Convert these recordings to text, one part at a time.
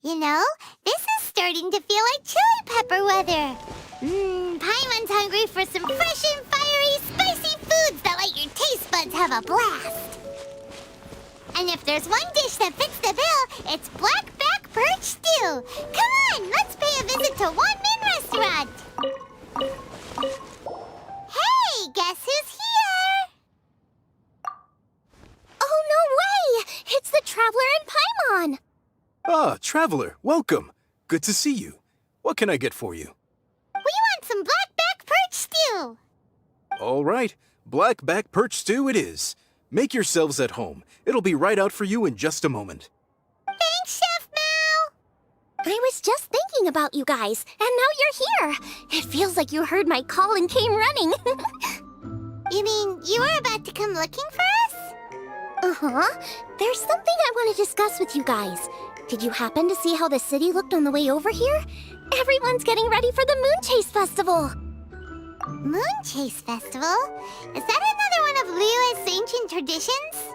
You know, this is starting to feel like chili pepper weather. Paimon's hungry for some fresh and fiery, spicy foods that let your taste buds have a blast. And if there's one dish that fits the bill, it's blackback perch stew. Come on, let's pay a visit to One Min Restaurant. Hey, guess who's here? Oh, no way! It's the Traveler and Paimon! Ah, Traveler, welcome. Good to see you. What can I get for you? We want some blackback perch stew. All right, blackback perch stew it is. Make yourselves at home. It'll be right out for you in just a moment. Thanks, Chef Mao. I was just thinking about you guys, and now you're here. It feels like you heard my call and came running. You mean you were about to come looking for us? Uh-huh. There's something I want to discuss with you guys. Did you happen to see how the city looked on the way over here? Everyone's getting ready for the Moonchase Festival. Moonchase Festival? Is that another one of Liyue's ancient traditions?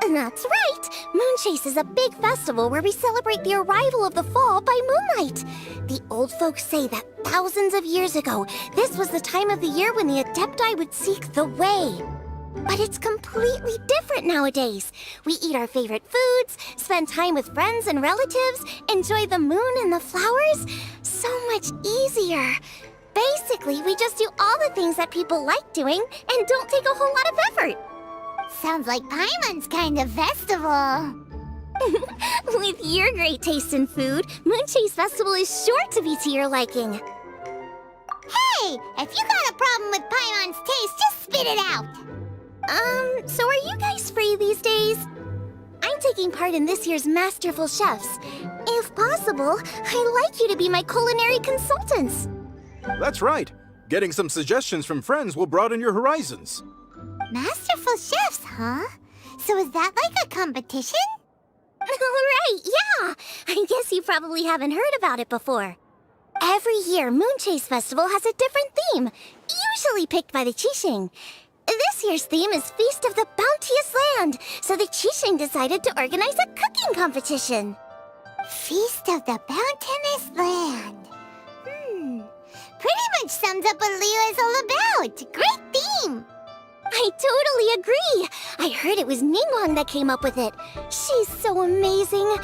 That's right! Moonchase is a big festival where we celebrate the arrival of the fall by moonlight. The old folks say that thousands of years ago, this was the time of the year when the Adepti would seek the way. But it's completely different nowadays. We eat our favorite foods, spend time with friends and relatives, enjoy the moon and the flowers. So much easier. Basically, we just do all the things that people like doing and don't take a whole lot of effort. Sounds like Paimon's kind of festival. With your great taste in food, Moonchase Festival is sure to be to your liking. Hey, if you got a problem with Paimon's taste, just spit it out. So are you guys free these days? I'm taking part in this year's Masterful Chefs. If possible, I'd like you to be my culinary consultants. That's right. Getting some suggestions from friends will broaden your horizons. Masterful chefs, huh? So is that like a competition? Right, yeah! I guess you probably haven't heard about it before. Every year, Moonchase Festival has a different theme, usually picked by the Qixing. This year's theme is Feast of the Bounteous Land, so the Qixing decided to organize a cooking competition. Feast of the Bounteous Land. Pretty much sums up what Liyue is all about. Great theme. I totally agree. I heard it was Ningguang that came up with it. She's so amazing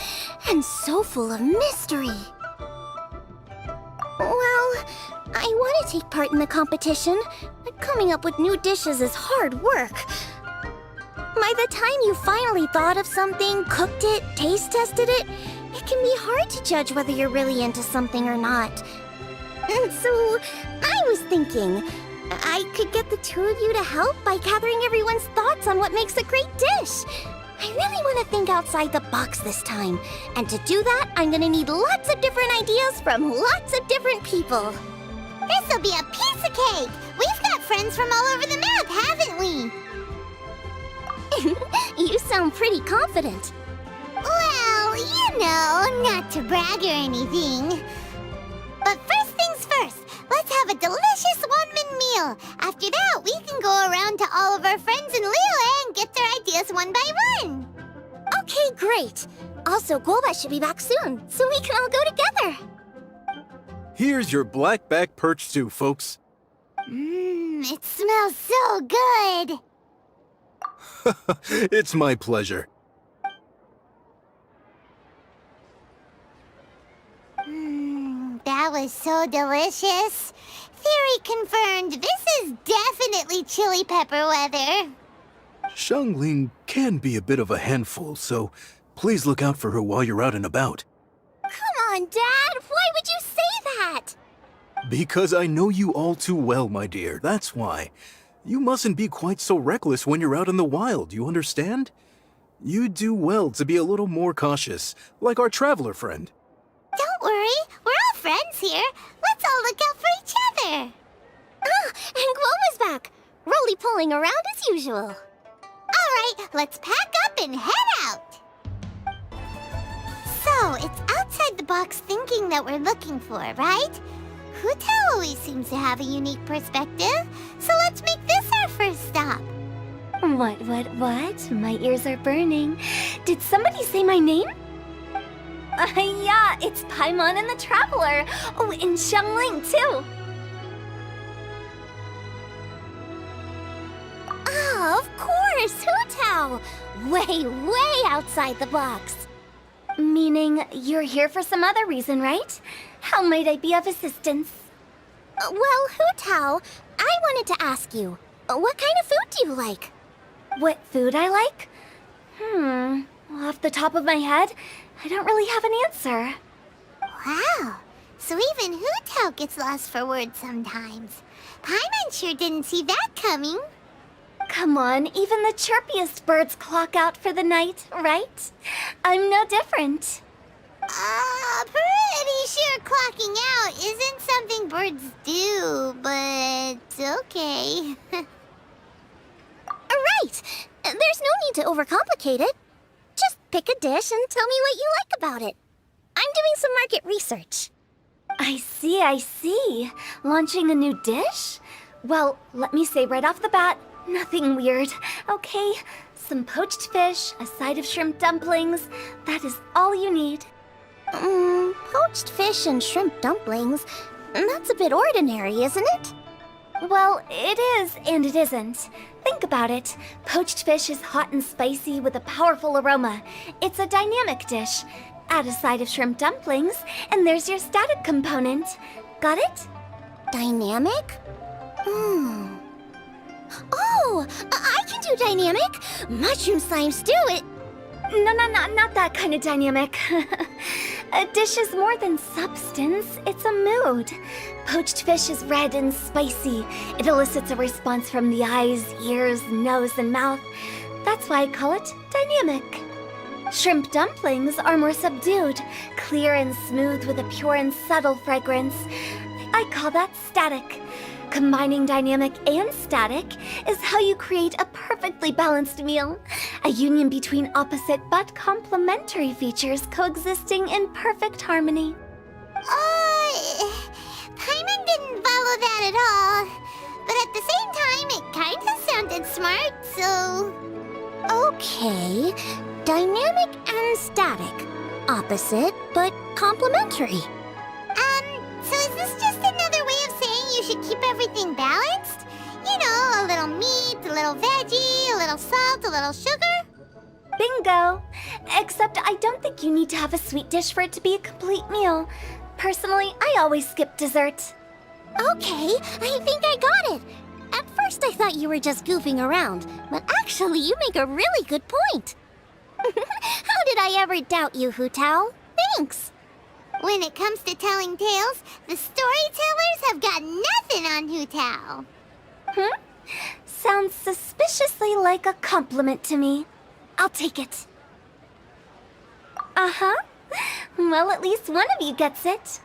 and so full of mystery. Well, I want to take part in the competition, but coming up with new dishes is hard work. By the time you finally thought of something, cooked it, taste tested it, it can be hard to judge whether you're really into something or not. And so, I was thinking, I could get the two of you to help by gathering everyone's thoughts on what makes a great dish. I really want to think outside the box this time. And to do that, I'm going to need lots of different ideas from lots of different people. This'll be a piece of cake. We've got friends from all over the map, haven't we? You sound pretty confident. Well, you know, not to brag or anything. But first things first, let's have a delicious one-min meal. After that, we can go around to all of our friends in Liyue and get their ideas one by one. Okay, great. Also, Guoba should be back soon, so we can all go together. Here's your blackback perch stew, folks. It smells so good. It's my pleasure. That was so delicious. Theory confirmed, this is definitely chili pepper weather. Xiangling can be a bit of a handful, so please look out for her while you're out and about. Come on, Dad! Why would you say that? Because I know you all too well, my dear, that's why. You mustn't be quite so reckless when you're out in the wild, you understand? You'd do well to be a little more cautious, like our traveler friend. Don't worry, we're all friends here. Let's all look out for each other. Ah, and Guoba's back. Roly-poling around as usual. All right, let's pack up and head out. So, it's outside the box thinking that we're looking for, right? Huta always seems to have a unique perspective, so let's make this our first stop. What? My ears are burning. Did somebody say my name? Yeah, it's Paimon and the Traveler. Oh, and Xiangling, too. Oh, of course, Hu-Tao. Way outside the box. Meaning you're here for some other reason, right? How might I be of assistance? Well, Hu-Tao, I wanted to ask you, what kind of food do you like? What food I like? Off the top of my head, I don't really have an answer. Wow. So even Hu-Tao gets lost for words sometimes. Paimon sure didn't see that coming. Come on, even the chirpiest birds clock out for the night, right? I'm no different. Pretty sure clocking out isn't something birds do, but okay. Right! There's no need to overcomplicate it. Just pick a dish and tell me what you like about it. I'm doing some market research. I see. Launching a new dish? Well, let me say right off the bat, nothing weird, okay? Some poached fish, a side of shrimp dumplings. That is all you need. Poached fish and shrimp dumplings? That's a bit ordinary, isn't it? Well, it is and it isn't. Think about it. Poached fish is hot and spicy with a powerful aroma. It's a dynamic dish. Add a side of shrimp dumplings, and there's your static component. Got it? Dynamic? Oh, I can do dynamic. Mushroom slime stew it. No, not that kind of dynamic. A dish is more than substance, it's a mood. Poached fish is red and spicy. It elicits a response from the eyes, ears, nose, and mouth. That's why I call it dynamic. Shrimp dumplings are more subdued, clear and smooth with a pure and subtle fragrance. I call that static. Combining dynamic and static is how you create a perfectly balanced meal. A union between opposite but complementary features coexisting in perfect harmony. Paimon didn't follow that at all. But at the same time, it kinda sounded smart, so... Okay, dynamic and static. Opposite but complementary. So is this just another way of saying you should keep everything balanced? You know, a little meat, a little veggie, a little salt, a little sugar? Bingo! Except I don't think you need to have a sweet dish for it to be a complete meal. Personally, I always skip dessert. Okay, I think I got it. At first I thought you were just goofing around, but actually you make a really good point. How did I ever doubt you, Hu-Tao? Thanks. When it comes to telling tales, the storytellers have got nothing on Hu-Tao. Sounds suspiciously like a compliment to me. I'll take it. Uh-huh. Well, at least one of you gets it.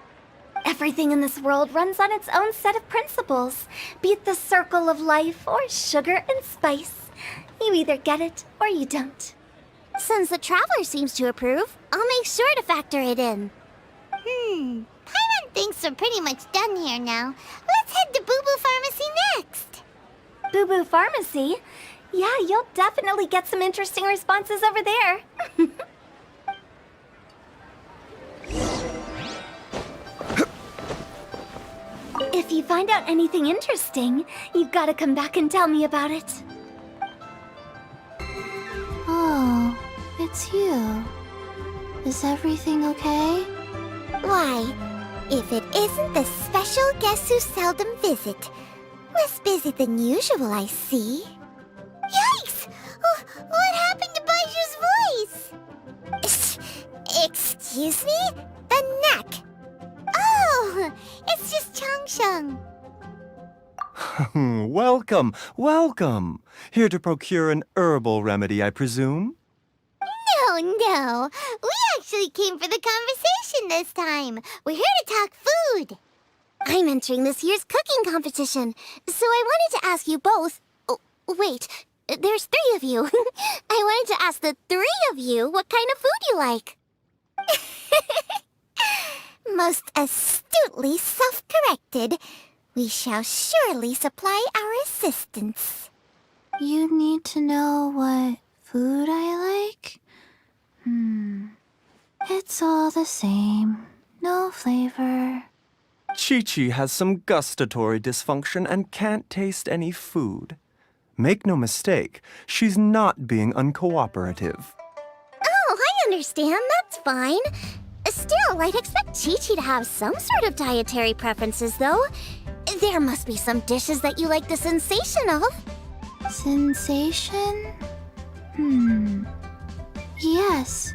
Everything in this world runs on its own set of principles, be it the circle of life or sugar and spice. You either get it or you don't. Since the Traveler seems to approve, I'll make sure to factor it in. Paimon thinks we're pretty much done here now. Let's head to Boo Boo Pharmacy next. Boo Boo Pharmacy? Yeah, you'll definitely get some interesting responses over there. If you find out anything interesting, you've got to come back and tell me about it. Oh, it's you. Is everything okay? Why, if it isn't the special guest who seldom visit. Less busy than usual, I see. Yikes! What happened to Baiju's voice? Excuse me? The neck. Oh, it's just Changsheng. Welcome. Here to procure an herbal remedy, I presume? No. We actually came for the conversation this time. We're here to talk food. I'm entering this year's cooking competition, so I wanted to ask you both... Oh, wait, there's 3 of you. I wanted to ask the 3 of you what kind of food you like. Most astutely self-corrected. We shall surely supply our assistance. You need to know what food I like? It's all the same. No flavor. Chi-Chi has some gustatory dysfunction and can't taste any food. Make no mistake, she's not being uncooperative. Oh, I understand. That's fine. Still, I'd expect Chi-Chi to have some sort of dietary preferences, though. There must be some dishes that you like the sensation of. Sensation? Yes,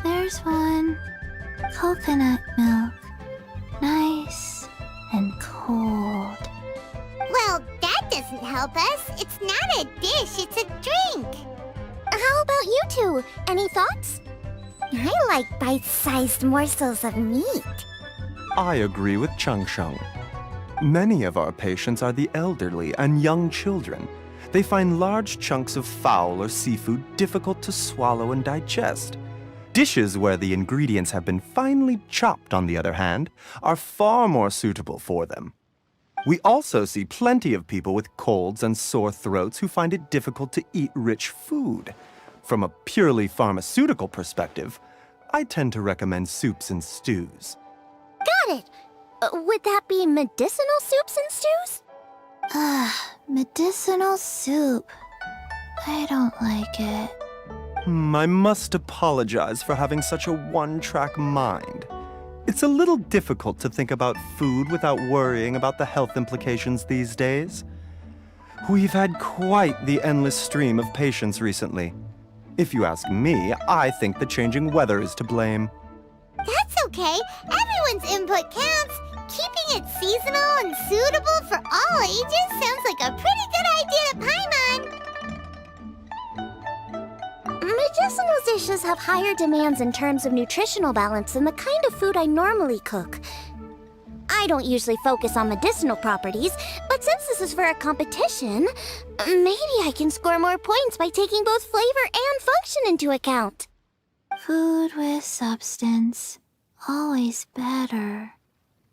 there's one. Coconut milk. Nice and cold. Well, that doesn't help us. It's not a dish, it's a drink. How about you two? Any thoughts? I like bite-sized morsels of meat. I agree with Chung Chung. Many of our patients are the elderly and young children. They find large chunks of fowl or seafood difficult to swallow and digest. Dishes where the ingredients have been finely chopped, on the other hand, are far more suitable for them. We also see plenty of people with colds and sore throats who find it difficult to eat rich food. From a purely pharmaceutical perspective, I tend to recommend soups and stews. Got it. Would that be medicinal soups and stews? Medicinal soup. I don't like it. I must apologize for having such a one-track mind. It's a little difficult to think about food without worrying about the health implications these days. We've had quite the endless stream of patients recently. If you ask me, I think the changing weather is to blame. That's okay. Everyone's input counts. Keeping it seasonal and suitable for all ages sounds like a pretty good idea, Paimon. Medicinal dishes have higher demands in terms of nutritional balance than the kind of food I normally cook. I don't usually focus on medicinal properties, but since this is for a competition, maybe I can score more points by taking both flavor and function into account. Food with substance. Always better.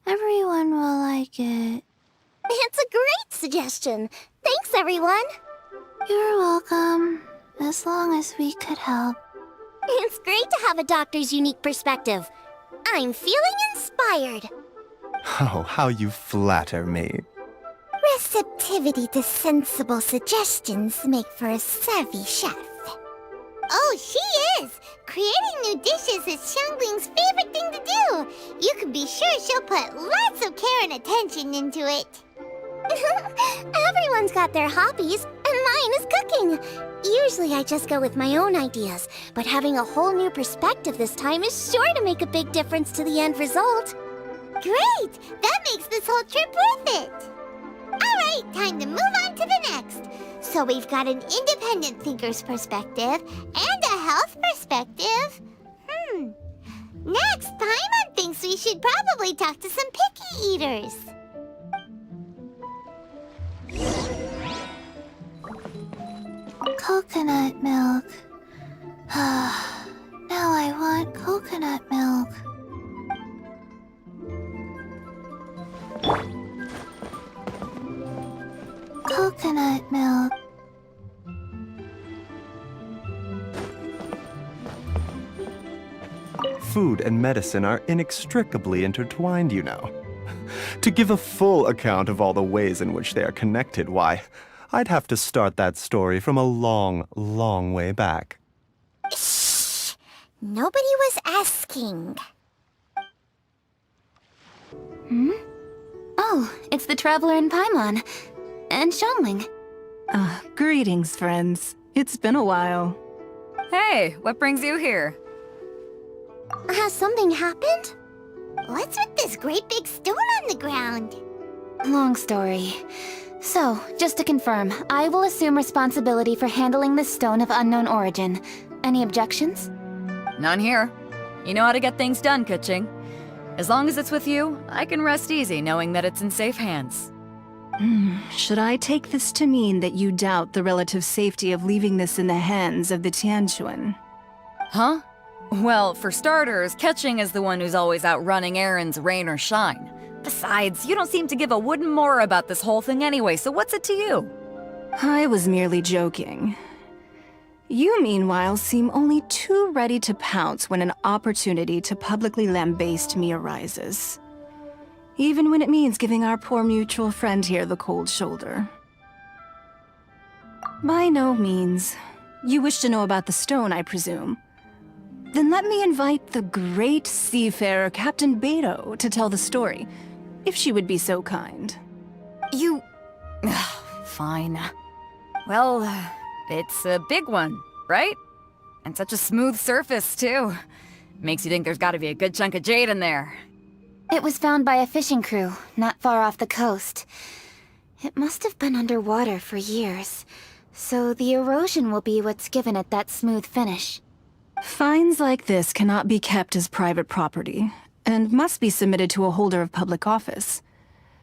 Everyone will like it. It's a great suggestion. Thanks, everyone. You're welcome. As long as we could help. It's great to have a doctor's unique perspective. I'm feeling inspired. Oh, how you flatter me. Receptivity to sensible suggestions make for a savvy chef. Oh, she is! Creating new dishes is Xiangling's favorite thing to do. You can be sure she'll put lots of care and attention into it. Everyone's got their hobbies, and mine is cooking. Usually I just go with my own ideas, but having a whole new perspective this time is sure to make a big difference to the end result. Great! That makes this whole trip worth it! Alright, time to move on to the next. So we've got an independent thinker's perspective and a health perspective. Next, Paimon thinks we should probably talk to some picky eaters. Coconut milk. Now I want coconut milk. Coconut milk. Food and medicine are inextricably intertwined, you know. To give a full account of all the ways in which they are connected, why, I'd have to start that story from a long, long way back. Shh! Nobody was asking. Oh, it's the Traveler in Paimon. And Xiangling. Greetings, friends. It's been a while. Hey, what brings you here? Has something happened? What's with this great big stone on the ground? Long story. So, just to confirm, I will assume responsibility for handling this stone of unknown origin. Any objections? None here. You know how to get things done, Kuching. As long as it's with you, I can rest easy knowing that it's in safe hands. Should I take this to mean that you doubt the relative safety of leaving this in the hands of the Tianquan? Huh? Well, for starters, Kuching is the one who's always out running errands, rain or shine. Besides, you don't seem to give a wooden more about this whole thing anyway, so what's it to you? I was merely joking. You, meanwhile, seem only too ready to pounce when an opportunity to publicly lambaste me arises. Even when it means giving our poor mutual friend here the cold shoulder. By no means. You wish to know about the stone, I presume. Then let me invite the great seafarer Captain Beto to tell the story, if she would be so kind. You... Fine. Well, it's a big one, right? And such a smooth surface, too. Makes you think there's gotta be a good chunk of jade in there. It was found by a fishing crew, not far off the coast. It must have been underwater for years, so the erosion will be what's given it that smooth finish. Finds like this cannot be kept as private property, and must be submitted to a holder of public office.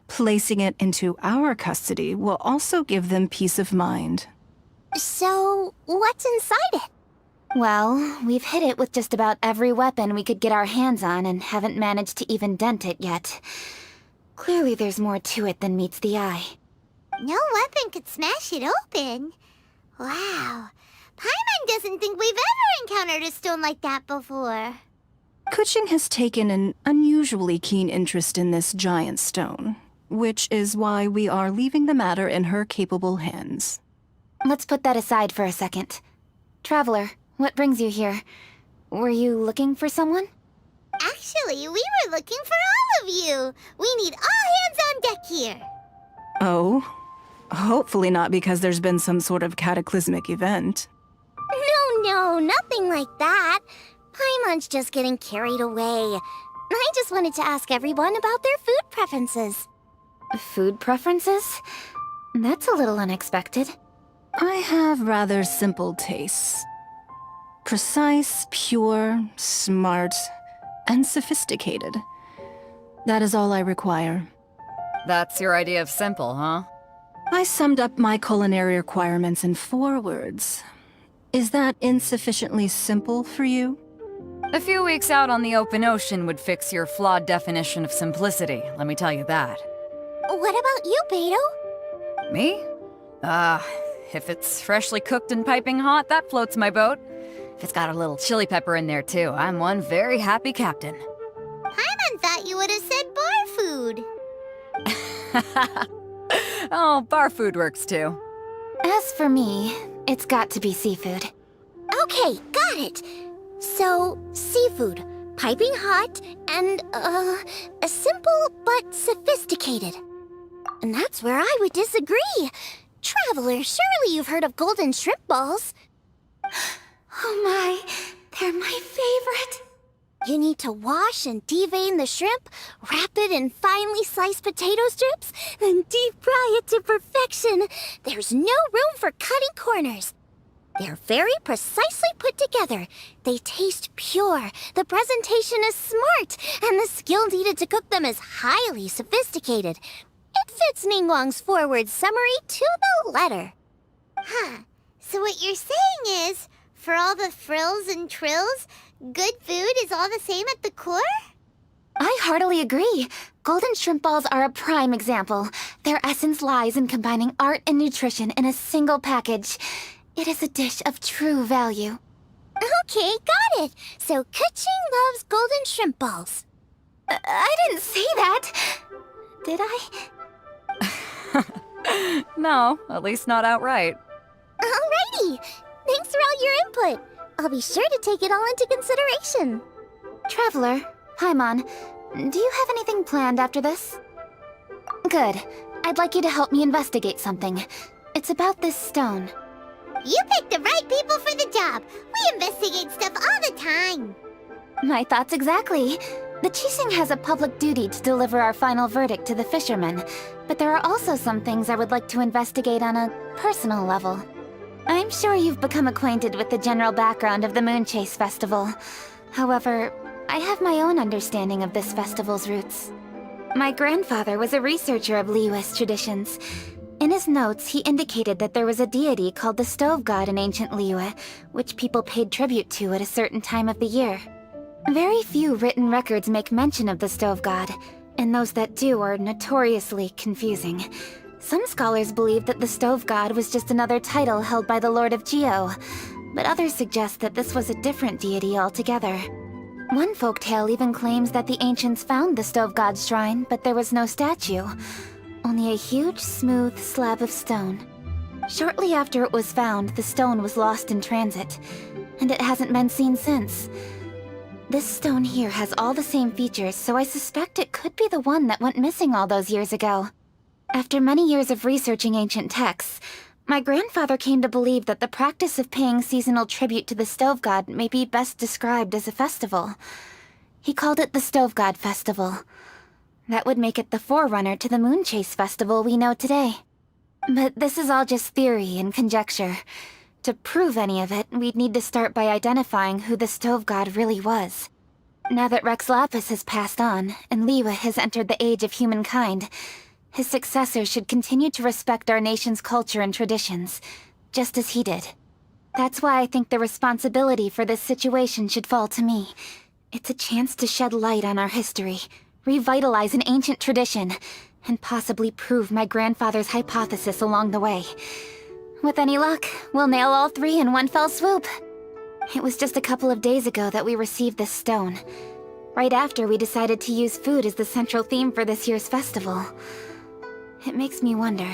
Placing it into our custody will also give them peace of mind. So, what's inside it? Well, we've hit it with just about every weapon we could get our hands on and haven't managed to even dent it yet. Clearly there's more to it than meets the eye. No weapon could smash it open. Wow. Paimon doesn't think we've ever encountered a stone like that before. Kuching has taken an unusually keen interest in this giant stone, which is why we are leaving the matter in her capable hands. Let's put that aside for a second. Traveler, what brings you here? Were you looking for someone? Actually, we were looking for all of you. We need all hands on deck here. Oh? Hopefully not because there's been some sort of cataclysmic event. No, nothing like that. Paimon's just getting carried away. I just wanted to ask everyone about their food preferences. Food preferences? That's a little unexpected. I have rather simple tastes. Precise, pure, smart, and sophisticated. That is all I require. That's your idea of simple, huh? I summed up my culinary requirements in 4 words. Is that insufficiently simple for you? A few weeks out on the open ocean would fix your flawed definition of simplicity, let me tell you that. What about you, Beto? Me? If it's freshly cooked and piping hot, that floats my boat. If it's got a little chili pepper in there too, I'm one very happy captain. Paimon thought you would have said bar food. Oh, bar food works too. As for me, it's got to be seafood. Okay, got it. So, seafood, piping hot, and, simple but sophisticated. And that's where I would disagree. Traveler, surely you've heard of golden shrimp balls. Oh my, they're my favorite. You need to wash and devein the shrimp, wrap it in finely sliced potato strips, then deep fry it to perfection. There's no room for cutting corners. They're very precisely put together. They taste pure, the presentation is smart, and the skill needed to cook them is highly sophisticated. It fits Ningguang's forward summary to the letter. Huh. So what you're saying is, for all the frills and trills, good food is all the same at the core? I heartily agree. Golden shrimp balls are a prime example. Their essence lies in combining art and nutrition in a single package. It is a dish of true value. Okay, got it. So Kuching loves golden shrimp balls. I didn't say that. Did I? No, at least not outright. Alrighty. Thanks for all your input. I'll be sure to take it all into consideration. Traveler, Paimon, do you have anything planned after this? Good. I'd like you to help me investigate something. It's about this stone. You picked the right people for the job. We investigate stuff all the time. My thoughts exactly. The Qixing has a public duty to deliver our final verdict to the fishermen, but there are also some things I would like to investigate on a personal level. I'm sure you've become acquainted with the general background of the Moonchase festival. However, I have my own understanding of this festival's roots. My grandfather was a researcher of Liyue's traditions. In his notes, he indicated that there was a deity called the Stove God in ancient Liyue, which people paid tribute to at a certain time of the year. Very few written records make mention of the Stove God, and those that do are notoriously confusing. Some scholars believe that the Stove God was just another title held by the Lord of Geo, but others suggest that this was a different deity altogether. One folktale even claims that the ancients found the Stove God's shrine, but there was no statue, only a huge, smooth slab of stone. Shortly after it was found, the stone was lost in transit, and it hasn't been seen since. This stone here has all the same features, so I suspect it could be the one that went missing all those years ago. After many years of researching ancient texts, my grandfather came to believe that the practice of paying seasonal tribute to the Stove God may be best described as a festival. He called it the Stove God Festival. That would make it the forerunner to the Moonchase festival we know today. But this is all just theory and conjecture. To prove any of it, we'd need to start by identifying who the Stove God really was. Now that Rex Lapis has passed on, and Liwa has entered the age of humankind, his successors should continue to respect our nation's culture and traditions, just as he did. That's why I think the responsibility for this situation should fall to me. It's a chance to shed light on our history, revitalize an ancient tradition, and possibly prove my grandfather's hypothesis along the way. With any luck, we'll nail all three in one fell swoop. It was just a couple of days ago that we received this stone, right after we decided to use food as the central theme for this year's festival. It makes me wonder.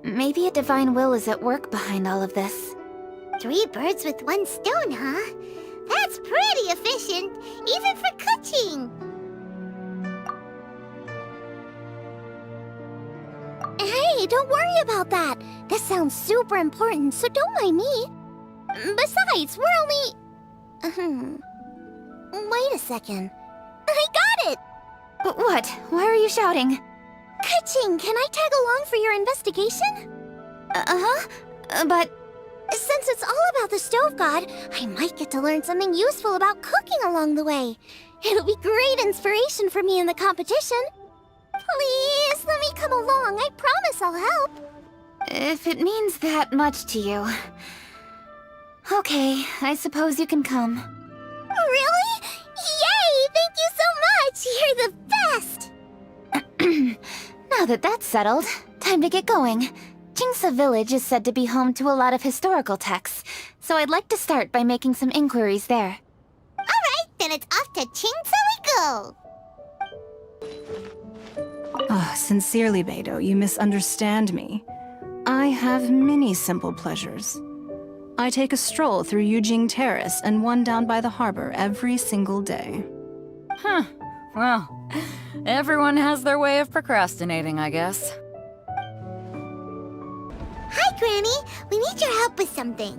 Maybe a divine will is at work behind all of this. 3 birds with 1 stone, huh? That's pretty efficient, even for cooking. Hey, don't worry about that. This sounds super important, so don't mind me. Besides, we're only... Wait a second. I got it! What? Why are you shouting? Ka-ching, can I tag along for your investigation? But... Since it's all about the Stove God, I might get to learn something useful about cooking along the way. It'll be great inspiration for me in the competition. Please, let me come along. I promise I'll help. if it means that much to you... Okay, I suppose you can come. Really? Yay! Thank you so much! You're the best! Now that that's settled, time to get going. Jingsa Village is said to be home to a lot of historical texts, so I'd like to start by making some inquiries there. Alright, then it's off to Chingsa we go! Ah, sincerely, Beidou, you misunderstand me. I have many simple pleasures. I take a stroll through Yujing Terrace and one down by the harbor every single day. Huh. Well, everyone has their way of procrastinating, I guess. Hi, Granny. We need your help with something.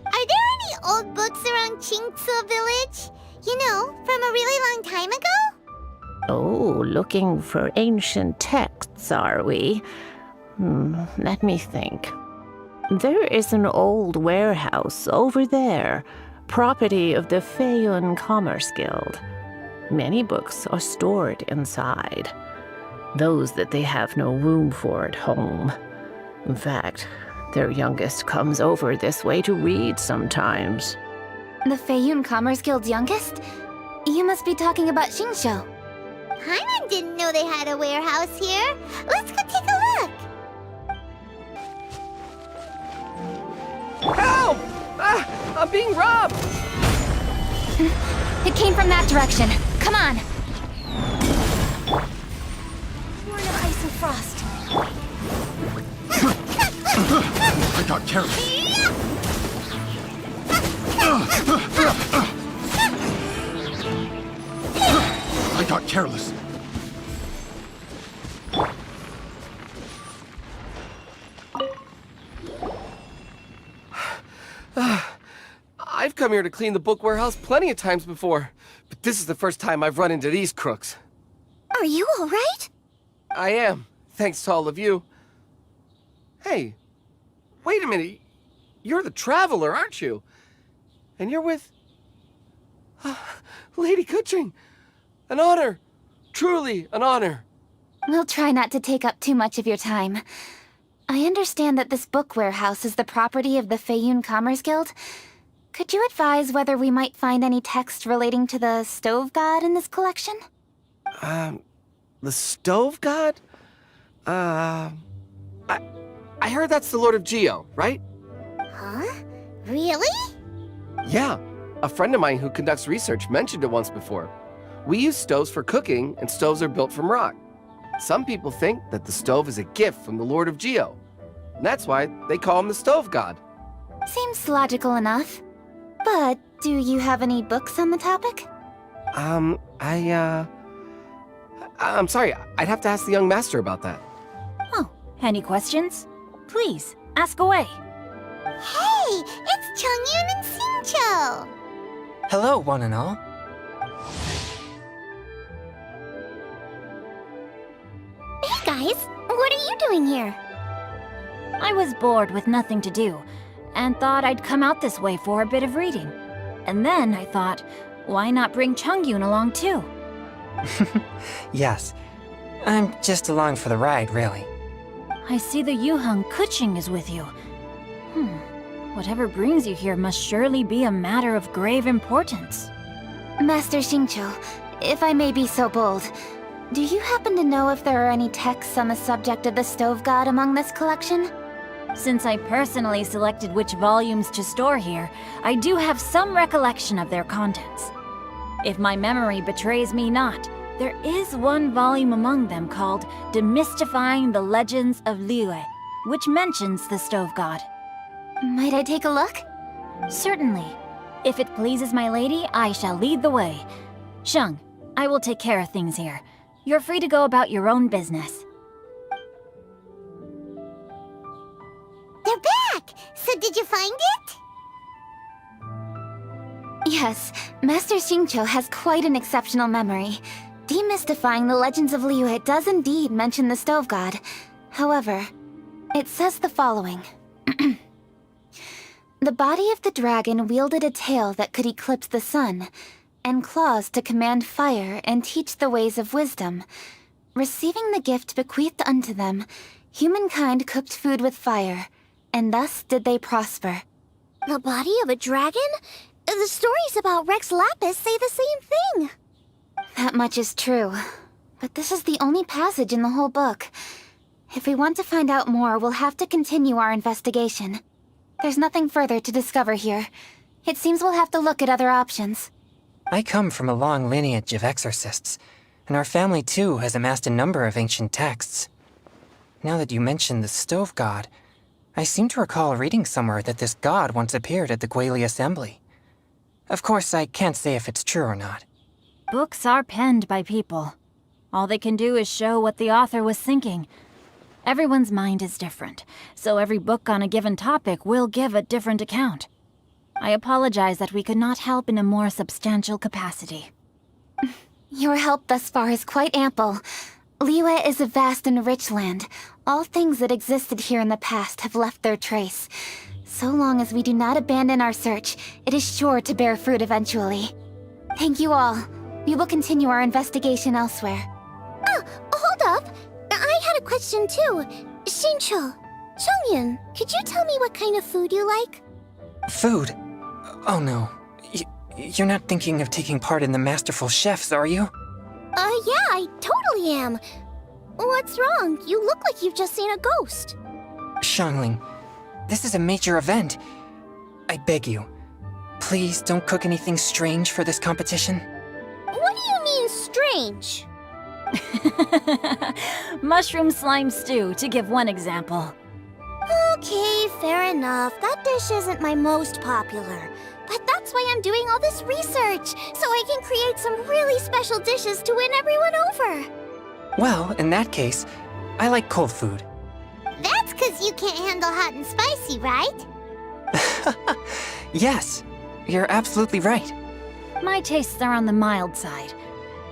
Are there any old books around Chingsa Village? You know, from a really long time ago? Oh, looking for ancient texts, are we? Let me think. There is an old warehouse over there, property of the Feiyun Commerce Guild. Many books are stored inside, those that they have no room for at home. In fact, their youngest comes over this way to read sometimes. The Feiyun Commerce Guild's youngest? You must be talking about Xingqiu. Paimon didn't know they had a warehouse here. Let's go take a look. Help! Ah, I'm being robbed! It came from that direction. Come on! Born of ice and frost. I got careless. I got careless. I've come here to clean the book warehouse plenty of times before, but this is the first time I've run into these crooks. Are you alright? I am, thanks to all of you. Hey, wait a minute. You're the traveler, aren't you? And you're with... Lady Kuching. An honor. Truly an honor. We'll try not to take up too much of your time. I understand that this book warehouse is the property of the Feiyun Commerce Guild. Could you advise whether we might find any text relating to the Stove God in this collection? The Stove God? I heard that's the Lord of Geo, right? Huh? Really? Yeah, a friend of mine who conducts research mentioned it once before. We use stoves for cooking, and stoves are built from rock. Some people think that the stove is a gift from the Lord of Geo. And that's why they call him the Stove God. Seems logical enough. But do you have any books on the topic? I'm sorry, I'd have to ask the young master about that. Oh, any questions? Please, ask away. Hey, it's Chongyun and Xingqiu. Hello, one and all. Hey guys, what are you doing here? I was bored with nothing to do, and thought I'd come out this way for a bit of reading. And then I thought, why not bring Chongyun along too? Yes. I'm just along for the ride, really. I see the Yuheng Kuching is with you. Whatever brings you here must surely be a matter of grave importance. Master Xingqiu, if I may be so bold, do you happen to know if there are any texts on the subject of the Stove God among this collection? Since I personally selected which volumes to store here, I do have some recollection of their contents. If my memory betrays me not, there is one volume among them called Demystifying the Legends of Liyue, which mentions the Stove God. Might I take a look? Certainly. If it pleases my lady, I shall lead the way. Sheng, I will take care of things here. You're free to go about your own business. They're back! So did you find it? Yes, Master Xingqiu has quite an exceptional memory. Demystifying the Legends of Liyue does indeed mention the Stove God. However, it says the following. The body of the dragon wielded a tail that could eclipse the sun, and claws to command fire and teach the ways of wisdom. Receiving the gift bequeathed unto them, humankind cooked food with fire, and thus did they prosper. The body of a dragon? The stories about Rex Lapis say the same thing. That much is true, but this is the only passage in the whole book. If we want to find out more, we'll have to continue our investigation. There's nothing further to discover here. It seems we'll have to look at other options. I come from a long lineage of exorcists, and our family too has amassed a number of ancient texts. Now that you mention the Stove God, I seem to recall reading somewhere that this god once appeared at the Guili Assembly. Of course, I can't say if it's true or not. Books are penned by people. All they can do is show what the author was thinking. Everyone's mind is different, so every book on a given topic will give a different account. I apologize that we could not help in a more substantial capacity. Your help thus far is quite ample. Liyue is a vast and rich land. All things that existed here in the past have left their trace. So long as we do not abandon our search, it is sure to bear fruit eventually. Thank you all. We will continue our investigation elsewhere. Oh, hold up. I had a question too. Xingqiu, Chongyun, could you tell me what kind of food you like? Food? Oh no. You're not thinking of taking part in the Masterful Chefs, are you? Yeah, I totally am. What's wrong? You look like you've just seen a ghost. Xiangling, this is a major event. I beg you, please don't cook anything strange for this competition. What do you mean, strange? Mushroom slime stew, to give one example. Okay, fair enough. That dish isn't my most popular. But that's why I'm doing all this research, so I can create some really special dishes to win everyone over. Well, in that case, I like cold food. That's because you can't handle hot and spicy, right? Yes, you're absolutely right. My tastes are on the mild side.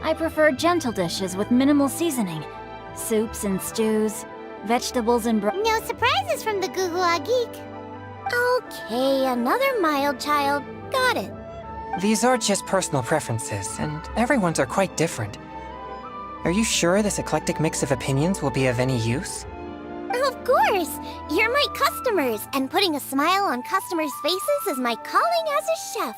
I prefer gentle dishes with minimal seasoning. Soups and stews, vegetables and No surprises from the Gugua Geek. Okay, another mild child. Got it. These are just personal preferences, and everyone's are quite different. Are you sure this eclectic mix of opinions will be of any use? Of course! You're my customers, and putting a smile on customers' faces is my calling as a chef.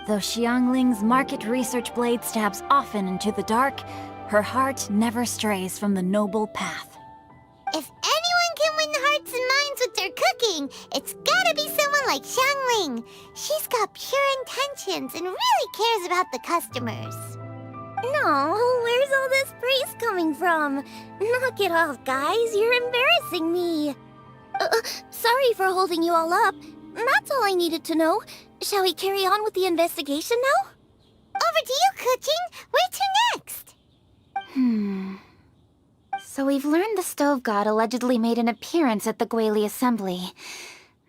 Though Xiangling's market research blade stabs often into the dark, her heart never strays from the noble path. If anyone can win hearts and minds with master cooking, it's gotta be someone like Xiangling. She's got pure intentions and really cares about the customers. No, where's all this praise coming from? Knock it off, guys. You're embarrassing me. Sorry for holding you all up. That's all I needed to know. Shall we carry on with the investigation now? Over to you, Kuching. Where to next? So we've learned the Stove God allegedly made an appearance at the Guili Assembly.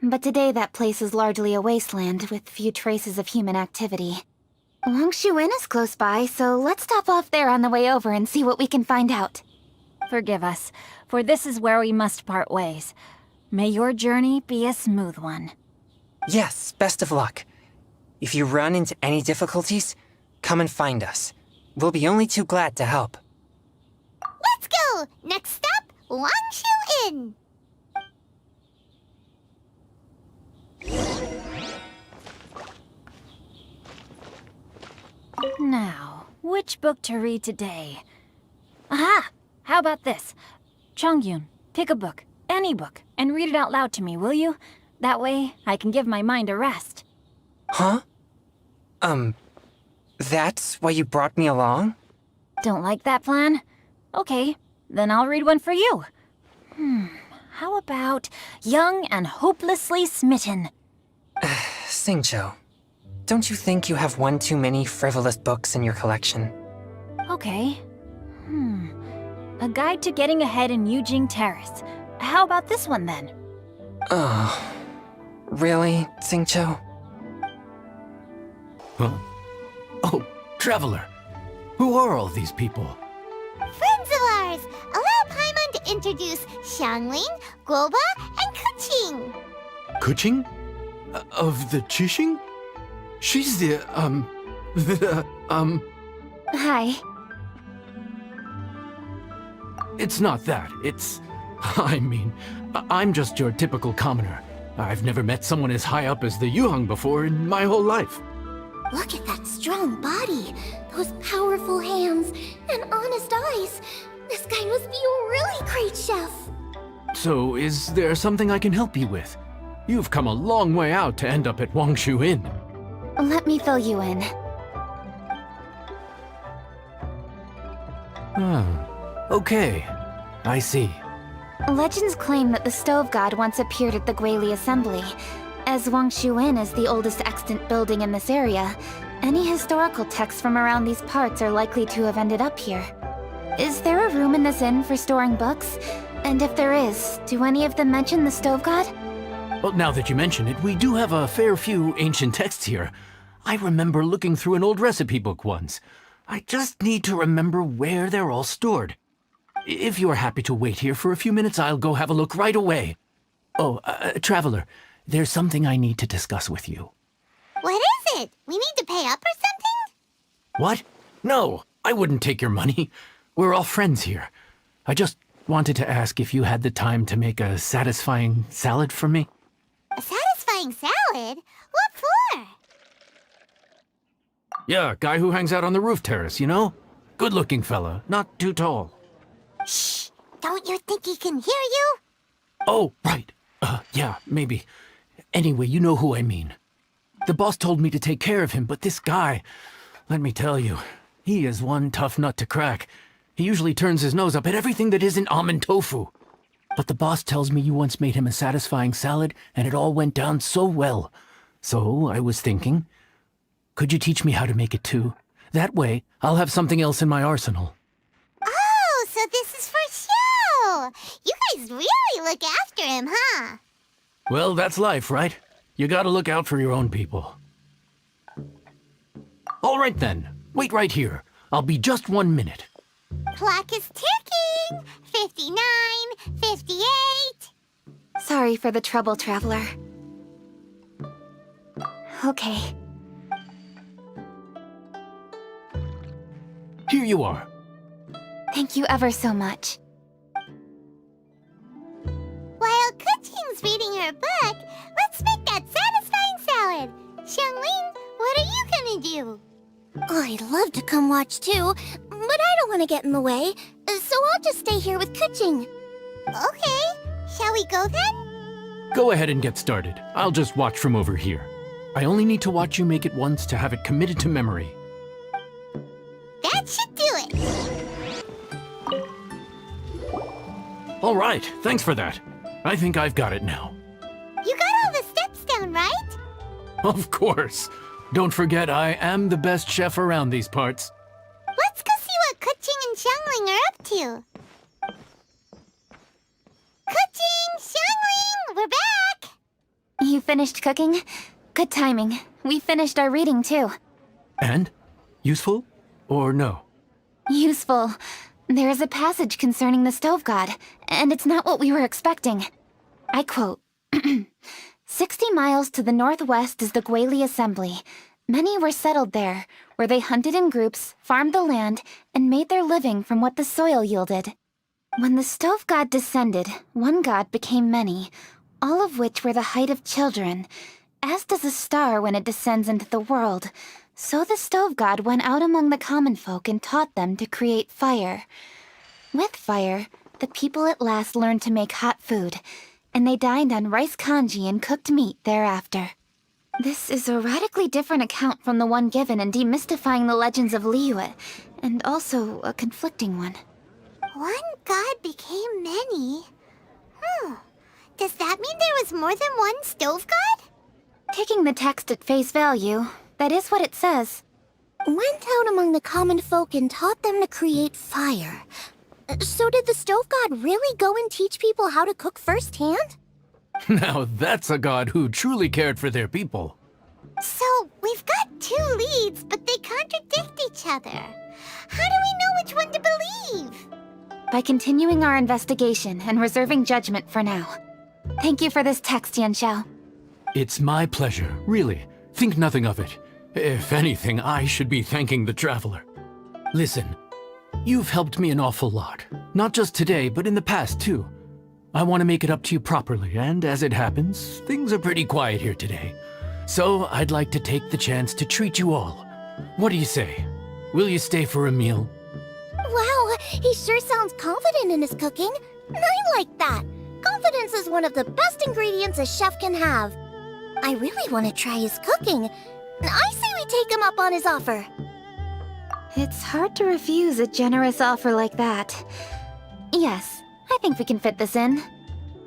But today that place is largely a wasteland with few traces of human activity. Wangshu Inn is close by, so let's stop off there on the way over and see what we can find out. Forgive us, for this is where we must part ways. May your journey be a smooth one. Yes, best of luck. If you run into any difficulties, come and find us. We'll be only too glad to help. Let's go! Next stop, Wangshu Inn. Now, which book to read today? Aha! How about this? Chongyun, pick a book, any book, and read it out loud to me, will you? That way, I can give my mind a rest. Huh? That's why you brought me along? Don't like that plan? Okay, then I'll read one for you. How about Young and Hopelessly Smitten? Xingqiu, don't you think you have one too many frivolous books in your collection? Okay. A Guide to Getting Ahead in Yujing Terrace. How about this one then? Oh, really, Xingqiu? Huh? Oh, Traveler. Who are all these people? Friends of ours! Allow Paimon to introduce Xiangling, Guoba, and Kuching. Kuching? Of the Chishing? She's the, Hi. It's not that. It's... I'm just your typical commoner. I've never met someone as high up as the Yuheng before in my whole life. Look at that strong body, those powerful hands, and honest eyes. This guy must be a really great chef. So, is there something I can help you with? You've come a long way out to end up at Wangshu Inn. Let me fill you in. Okay. I see. Legends claim that the Stove God once appeared at the Guili Assembly. As Wangshu Inn is the oldest extant building in this area, any historical texts from around these parts are likely to have ended up here. Is there a room in this inn for storing books? And if there is, do any of them mention the Stove God? Well, now that you mention it, we do have a fair few ancient texts here. I remember looking through an old recipe book once. I just need to remember where they're all stored. If you're happy to wait here for a few minutes, I'll go have a look right away. Oh, Traveler, there's something I need to discuss with you. What is it? We need to pay up or something? What? No, I wouldn't take your money. We're all friends here. I just wanted to ask if you had the time to make a satisfying salad for me. A satisfying salad? What for? Yeah, guy who hangs out on the roof terrace, you know? Good-looking fella, not too tall. Shh! Don't you think he can hear you? Oh, right. Yeah, maybe. Anyway, you know who I mean. The boss told me to take care of him, but this guy, let me tell you, he is one tough nut to crack. He usually turns his nose up at everything that isn't almond tofu. But the boss tells me you once made him a satisfying salad, and it all went down so well. So I was thinking, could you teach me how to make it too? That way, I'll have something else in my arsenal. Oh, so this is for show! You guys really look after him, huh? Well, that's life, right? You gotta look out for your own people. All right then, wait right here. I'll be just 1 minute. Clock is ticking! 59, 58... Sorry for the trouble, Traveler. Okay. Here you are. Thank you ever so much. While Kuching's reading her book, let's make that satisfying salad. Xiangling, what are you gonna do? I'd love to come watch too, but I don't want to get in the way, so I'll just stay here with Kuching. Okay, shall we go then? Go ahead and get started. I'll just watch from over here. I only need to watch you make it once to have it committed to memory. That should do it. All right, thanks for that. I think I've got it now. You got all the steps down, right? Of course. Don't forget, I am the best chef around these parts. Let's go see what Kuching and Xiangling are up to. Kuching, Xiangling, we're back! You finished cooking? Good timing. We finished our reading, too. And? Useful? Or no? Useful. There is a passage concerning the stove god, and it's not what we were expecting. I quote, 60 miles to the northwest is the Guili Assembly. Many were settled there, where they hunted in groups, farmed the land, and made their living from what the soil yielded. When the stove god descended, one god became many, all of which were the height of children. As does a star when it descends into the world, so the stove god went out among the common folk and taught them to create fire. With fire, the people at last learned to make hot food, and they dined on rice congee and cooked meat thereafter. This is a radically different account from the one given in Demystifying the Legends of Liyue, and also a conflicting one. One god became many? Does that mean there was more than one stove god? Taking the text at face value, that is what it says. Went out among the common folk and taught them to create fire. So did the stove god really go and teach people how to cook firsthand? Now that's a god who truly cared for their people. So, we've got two leads, but they contradict each other. How do we know which one to believe? By continuing our investigation and reserving judgment for now. Thank you for this text, Yanxiao. It's my pleasure, really. Think nothing of it. If anything, I should be thanking the traveler. Listen, you've helped me an awful lot. Not just today, but in the past, too. I want to make it up to you properly, and as it happens, things are pretty quiet here today. So I'd like to take the chance to treat you all. What do you say? Will you stay for a meal? Wow, he sure sounds confident in his cooking. I like that. Confidence is one of the best ingredients a chef can have. I really want to try his cooking. I say we take him up on his offer. It's hard to refuse a generous offer like that. Yes, I think we can fit this in.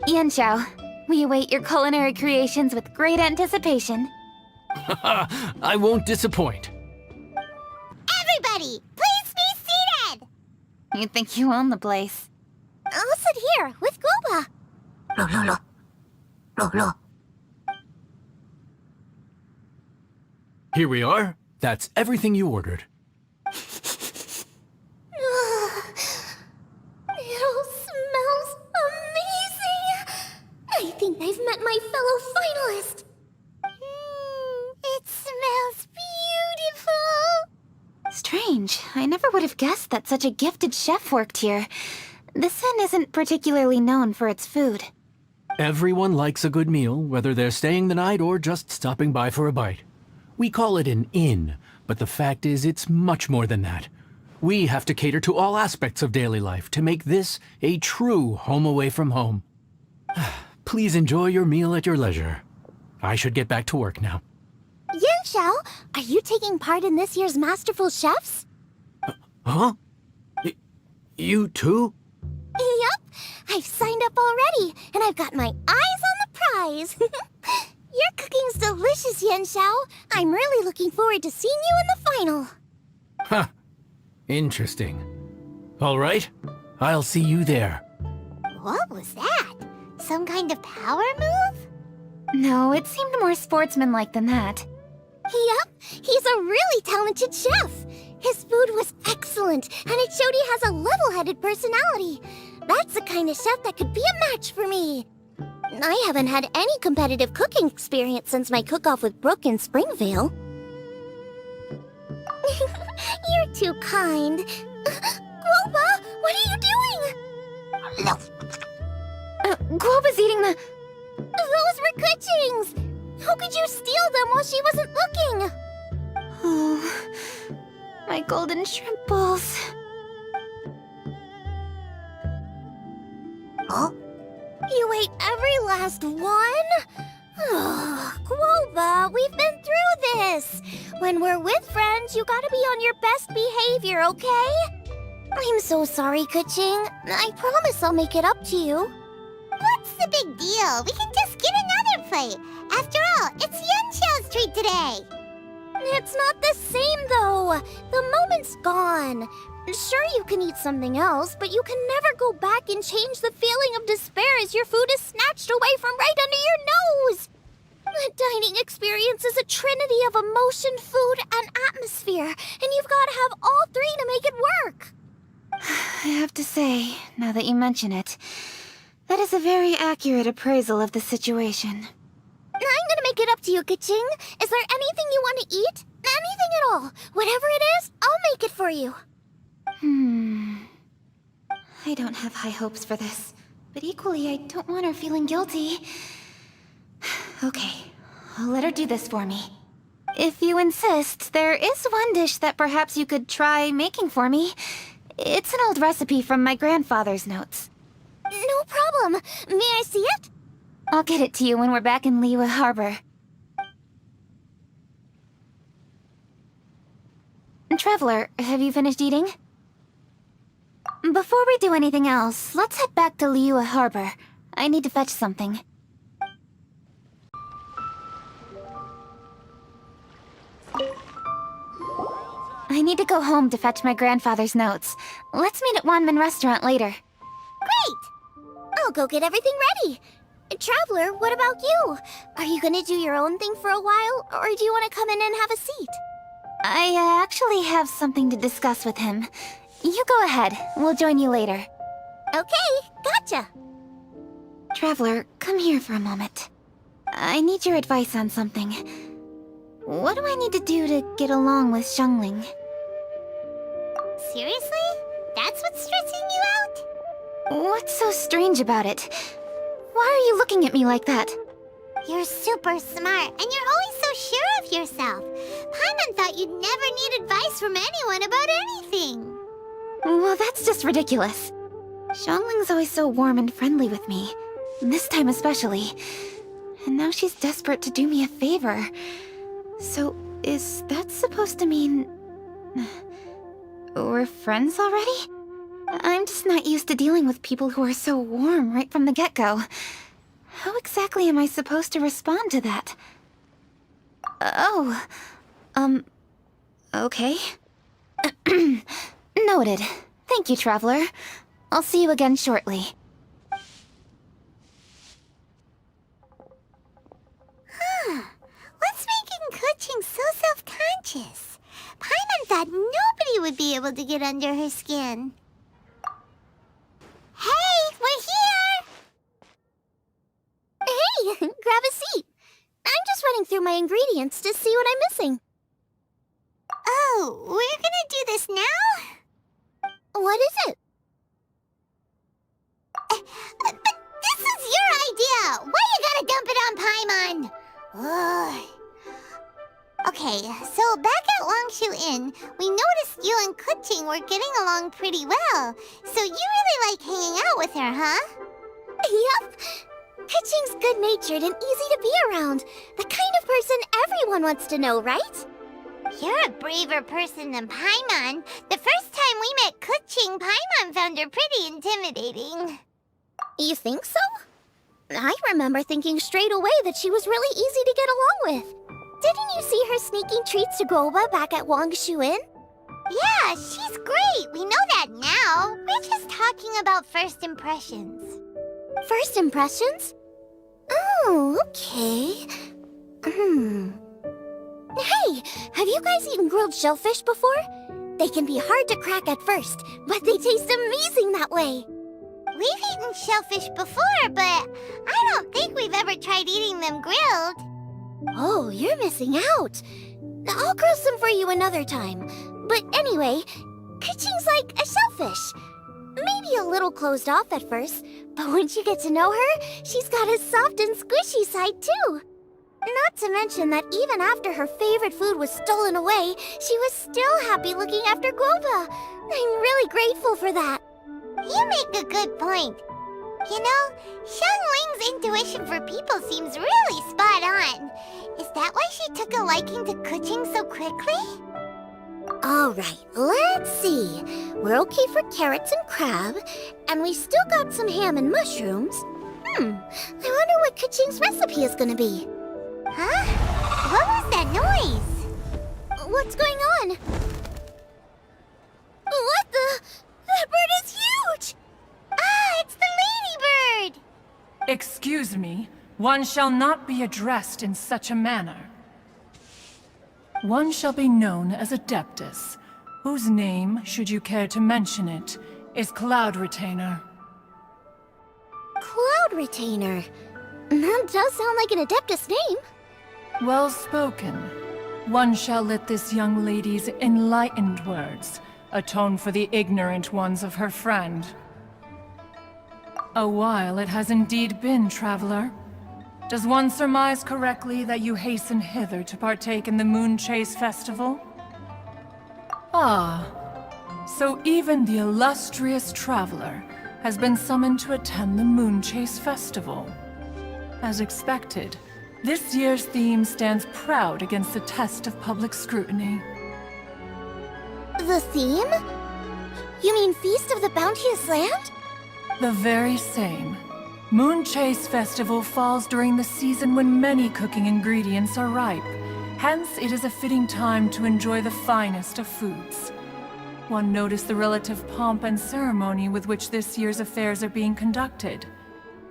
Yanxiao, we await your culinary creations with great anticipation. I won't disappoint. Everybody, please be seated! You think you own the place. I'll sit here with Goba. Here we are. That's everything you ordered. It all smells amazing. I think I've met my fellow finalist. It smells beautiful. Strange. I never would have guessed that such a gifted chef worked here. This inn isn't particularly known for its food. Everyone likes a good meal, whether they're staying the night or just stopping by for a bite. We call it an inn, but the fact is it's much more than that. We have to cater to all aspects of daily life to make this a true home away from home. Please enjoy your meal at your leisure. I should get back to work now. Yanxiao, are you taking part in this year's Masterful Chefs? Huh? You too? Yup, I've signed up already, and I've got my eyes on the prize. Your cooking's delicious, Yanxiao. I'm really looking forward to seeing you in the final. Huh. Interesting. All right, I'll see you there. What was that? Some kind of power move? No, it seemed more sportsmanlike than that. Yup, he's a really talented chef. His food was excellent, and it showed he has a level-headed personality. That's the kind of chef that could be a match for me. I haven't had any competitive cooking experience since my cook-off with Brooke in Springvale. You're too kind. Guoba, what are you doing? Guoba's eating the... Those were Kuching's! How could you steal them while she wasn't looking? Oh, my golden shrimp balls. Huh? You right, every last one? Guoba, we've been through this. When we're with friends, you gotta be on your best behavior, okay? I'm so sorry, Kuching. I promise I'll make it up to you. What's the big deal? We can just get another plate. After all, it's Yunshao's treat today. It's not the same, though. The moment's gone. Sure, you can eat something else, but you can never go back and change the feeling of despair as your food is snatched away from right under your nose. The dining experience is a trinity of emotion, food, and atmosphere, and you've got to have all three to make it work. I have to say, now that you mention it, that is a very accurate appraisal of the situation. I'm gonna make it up to you, Kuching. Is there anything you want to eat? Anything at all. Whatever it is, I'll make it for you. I don't have high hopes for this, but equally I don't want her feeling guilty. Okay, I'll let her do this for me. If you insist, there is one dish that perhaps you could try making for me. It's an old recipe from my grandfather's notes. No problem. May I see it? I'll get it to you when we're back in Liyue Harbor. Traveler, have you finished eating? Before we do anything else, let's head back to Liyue Harbor. I need to fetch something. I need to go home to fetch my grandfather's notes. Let's meet at Wanman Restaurant later. Great! I'll go get everything ready. Traveler, what about you? Are you gonna do your own thing for a while, or do you want to come in and have a seat? I actually have something to discuss with him. You go ahead. We'll join you later. Okay, gotcha. Traveler, come here for a moment. I need your advice on something. What do I need to do to get along with Xiangling? Seriously? That's what's stressing you out? What's so strange about it? Why are you looking at me like that? You're super smart, and you're always so sure of yourself. Paimon thought you'd never need advice from anyone about anything. Well, that's just ridiculous. Xiangling's always so warm and friendly with me. This time especially. And now she's desperate to do me a favor. So, is that supposed to mean... we're friends already? I'm just not used to dealing with people who are so warm right from the get-go. How exactly am I supposed to respond to that? Okay. Noted. Thank you, Traveler. I'll see you again shortly. What's making Kuching so self-conscious? Paimon thought nobody would be able to get under her skin. Hey, we're here! Hey, grab a seat. I'm just running through my ingredients to see what I'm missing. Oh, we're gonna do this now? What is it? But this is your idea! Why you gotta dump it on Paimon? Ugh. Okay, so back at Longshu Inn, we noticed you and Kuching were getting along pretty well. So you really like hanging out with her, huh? Yep. Kuching's good-natured and easy to be around. The kind of person everyone wants to know, right? You're a braver person than Paimon. The first time we met Kuching, Paimon found her pretty intimidating. You think so? I remember thinking straight away that she was really easy to get along with. Didn't you see her sneaking treats to Guoba back at Wangshu Inn? Yeah, she's great. We know that now. We're just talking about first impressions. First impressions? Oh, okay. Hey, have you guys eaten grilled shellfish before? They can be hard to crack at first, but they taste amazing that way. We've eaten shellfish before, but I don't think we've ever tried eating them grilled. Oh, you're missing out. I'll grill some for you another time. But anyway, Kuching's like a shellfish. Maybe a little closed off at first, but once you get to know her, she's got a soft and squishy side too. Not to mention that even after her favorite food was stolen away, she was still happy looking after Guoba. I'm really grateful for that. You make a good point. You know, Xiangling's Changshung's intuition for people seems really spot on. Is that why she took a liking to cooking so quickly? Alright, let's see. We're okay for carrots and crab, and we still got some ham and mushrooms. I wonder what Kaching's recipe is gonna be. Huh? What was that noise? What's going on? What the? That bird is huge! Ah, it's the ladybird! Excuse me, one shall not be addressed in such a manner. One shall be known as Adeptus, whose name, should you care to mention it, is Cloud Retainer. Cloud Retainer. That does sound like an Adeptus name. Well spoken. One shall let this young lady's enlightened words atone for the ignorant ones of her friend. A while it has indeed been, traveler. Does one surmise correctly that you hasten hither to partake in the Moonchase festival? Ah, so even the illustrious traveler has been summoned to attend the Moonchase festival. As expected, this year's theme stands proud against the test of public scrutiny. The theme? You mean Feast of the Bounteous Land? The very same. Moonchase Festival falls during the season when many cooking ingredients are ripe. Hence, it is a fitting time to enjoy the finest of foods. One noticed the relative pomp and ceremony with which this year's affairs are being conducted,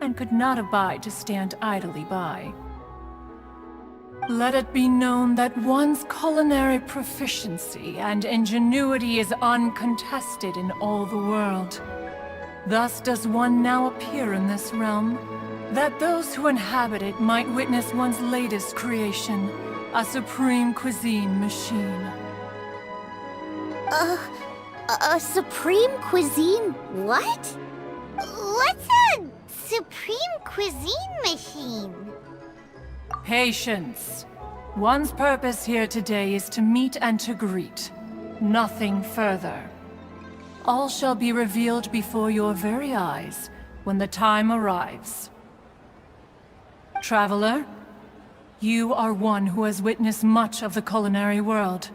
and could not abide to stand idly by. Let it be known that one's culinary proficiency and ingenuity is uncontested in all the world. Thus does one now appear in this realm, that those who inhabit it might witness one's latest creation, a supreme cuisine machine. A supreme cuisine what? What's a supreme cuisine machine? Patience. One's purpose here today is to meet and to greet. Nothing further. All shall be revealed before your very eyes when the time arrives. Traveler, you are one who has witnessed much of the culinary world.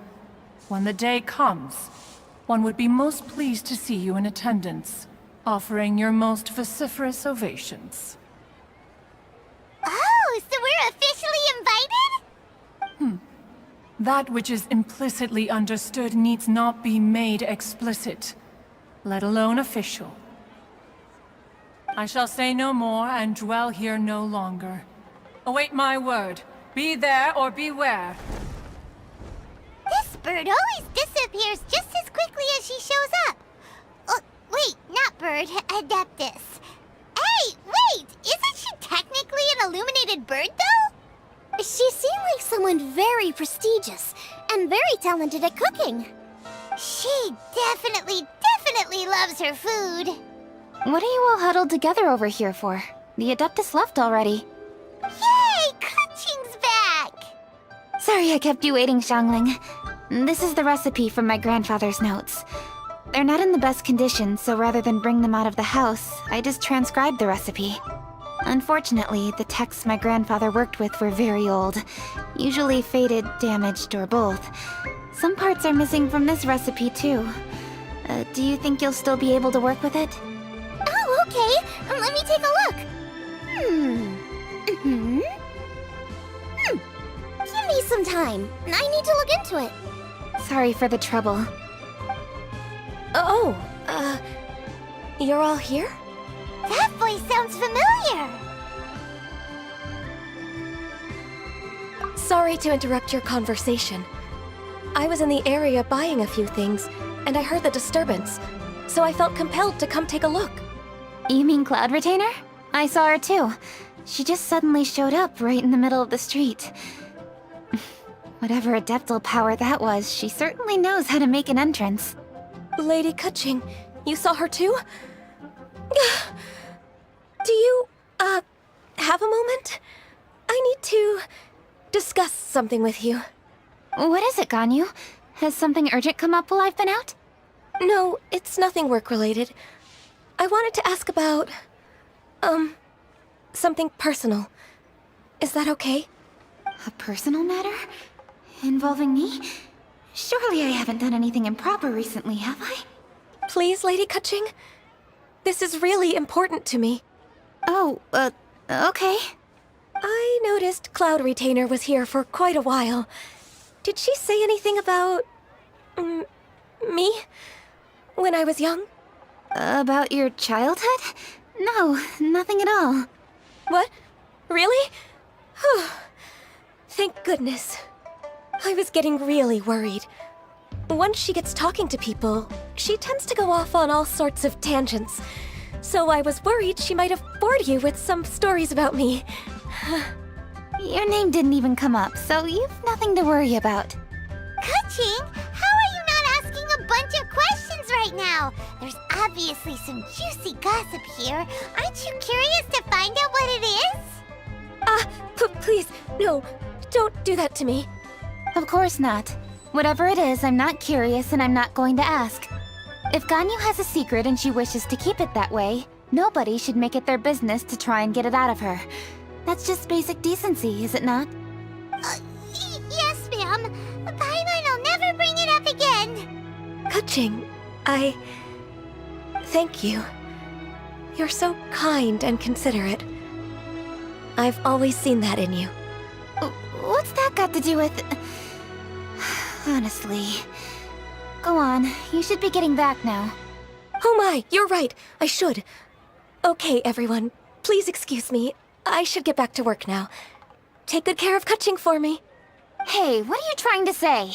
When the day comes, one would be most pleased to see you in attendance, offering your most vociferous ovations. Oh, so we're officially invited? That which is implicitly understood needs not be made explicit, let alone official. I shall say no more and dwell here no longer. Await my word. Be there or beware. This bird always disappears just as quickly as she shows up. Oh, wait, not bird, Adeptus. Hey, wait! Isn't she technically an illuminated bird, though? She seemed like someone very prestigious and very talented at cooking. She definitely loves her food. What are you all huddled together over here for? The Adeptus left already. Yay! Kaching's back! Sorry I kept you waiting, Xiangling. This is the recipe from my grandfather's notes. They're not in the best condition, so rather than bring them out of the house, I just transcribed the recipe. Unfortunately, the texts my grandfather worked with were very old, usually faded, damaged, or both. Some parts are missing from this recipe, too. Do you think you'll still be able to work with it? Oh, okay. Let me take a look. Give me some time. I need to look into it. Sorry for the trouble. You're all here? That voice sounds familiar. Sorry to interrupt your conversation. I was in the area buying a few things, and I heard the disturbance, so I felt compelled to come take a look. You mean Cloud Retainer? I saw her too. She just suddenly showed up right in the middle of the street. Whatever adeptal power that was, she certainly knows how to make an entrance. Lady Kaching, you saw her too? Do you, have a moment? I need to discuss something with you. What is it, Ganyu? Has something urgent come up while I've been out? No, it's nothing work-related. I wanted to ask about, something personal. Is that okay? A personal matter? Involving me? Surely I haven't done anything improper recently, have I? Please, Lady Kaching? This is really important to me. Oh, okay. I noticed Cloud Retainer was here for quite a while. Did she say anything about... me? When I was young? About your childhood? No, nothing at all. What? Really? Whew. Thank goodness. I was getting really worried. Once she gets talking to people, she tends to go off on all sorts of tangents. So I was worried she might have bored you with some stories about me. Your name didn't even come up, so you've nothing to worry about. Kaching, how are you not asking a bunch of questions right now? There's obviously some juicy gossip here. Aren't you curious to find out what it is? Please, no, don't do that to me. Of course not. Whatever it is, I'm not curious and I'm not going to ask. If Ganyu has a secret and she wishes to keep it that way, nobody should make it their business to try and get it out of her. That's just basic decency, is it not? Yes, ma'am. Paimon will never bring it up again. Kaching, thank you. You're so kind and considerate. I've always seen that in you. What's that got to do with... Honestly. Go on, you should be getting back now. Oh my, you're right. I should. Okay, everyone. Please excuse me. I should get back to work now. Take good care of Kaching for me. Hey, what are you trying to say?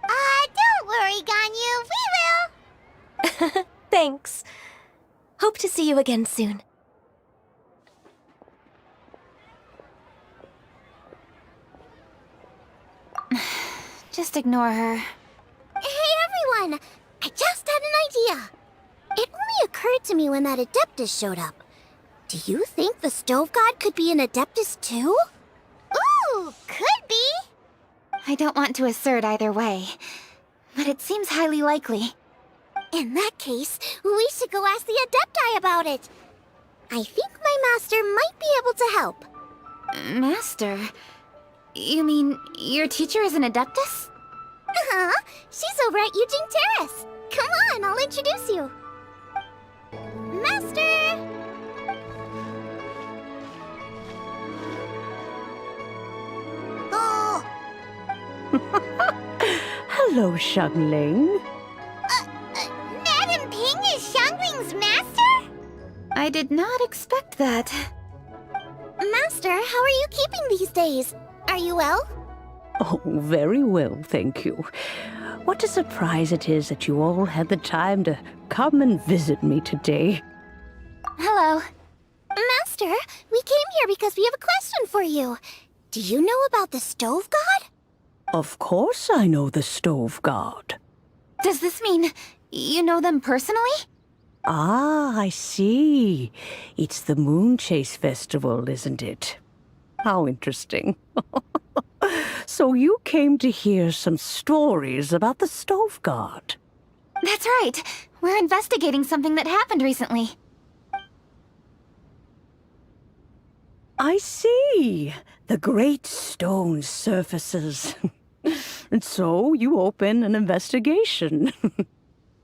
Don't worry, Ganyu. We will. Thanks. Hope to see you again soon. Just ignore her. Hey everyone! I just had an idea! It only occurred to me when that Adeptus showed up. Do you think the Stove God could be an Adeptus too? Ooh, could be! I don't want to assert either way, but it seems highly likely. In that case, we should go ask the Adepti about it. I think my master might be able to help. Master? You mean your teacher is an Adeptus? Uh-huh. She's over at Yujing Terrace. Come on, I'll introduce you. Master! Oh! Hello, Xiangling. Madam Ping is Xiangling's master? I did not expect that. Master, how are you keeping these days? Are you well? Oh, very well, thank you. What a surprise it is that you all had the time to come and visit me today. Hello. Master, we came here because we have a question for you. Do you know about the Stove God? Of course I know the Stove God. Does this mean you know them personally? Ah, I see. It's the Moonchase festival, isn't it? How interesting. So you came to hear some stories about the Stove God. That's right. We're investigating something that happened recently. I see. The great stone surfaces. And so you open an investigation.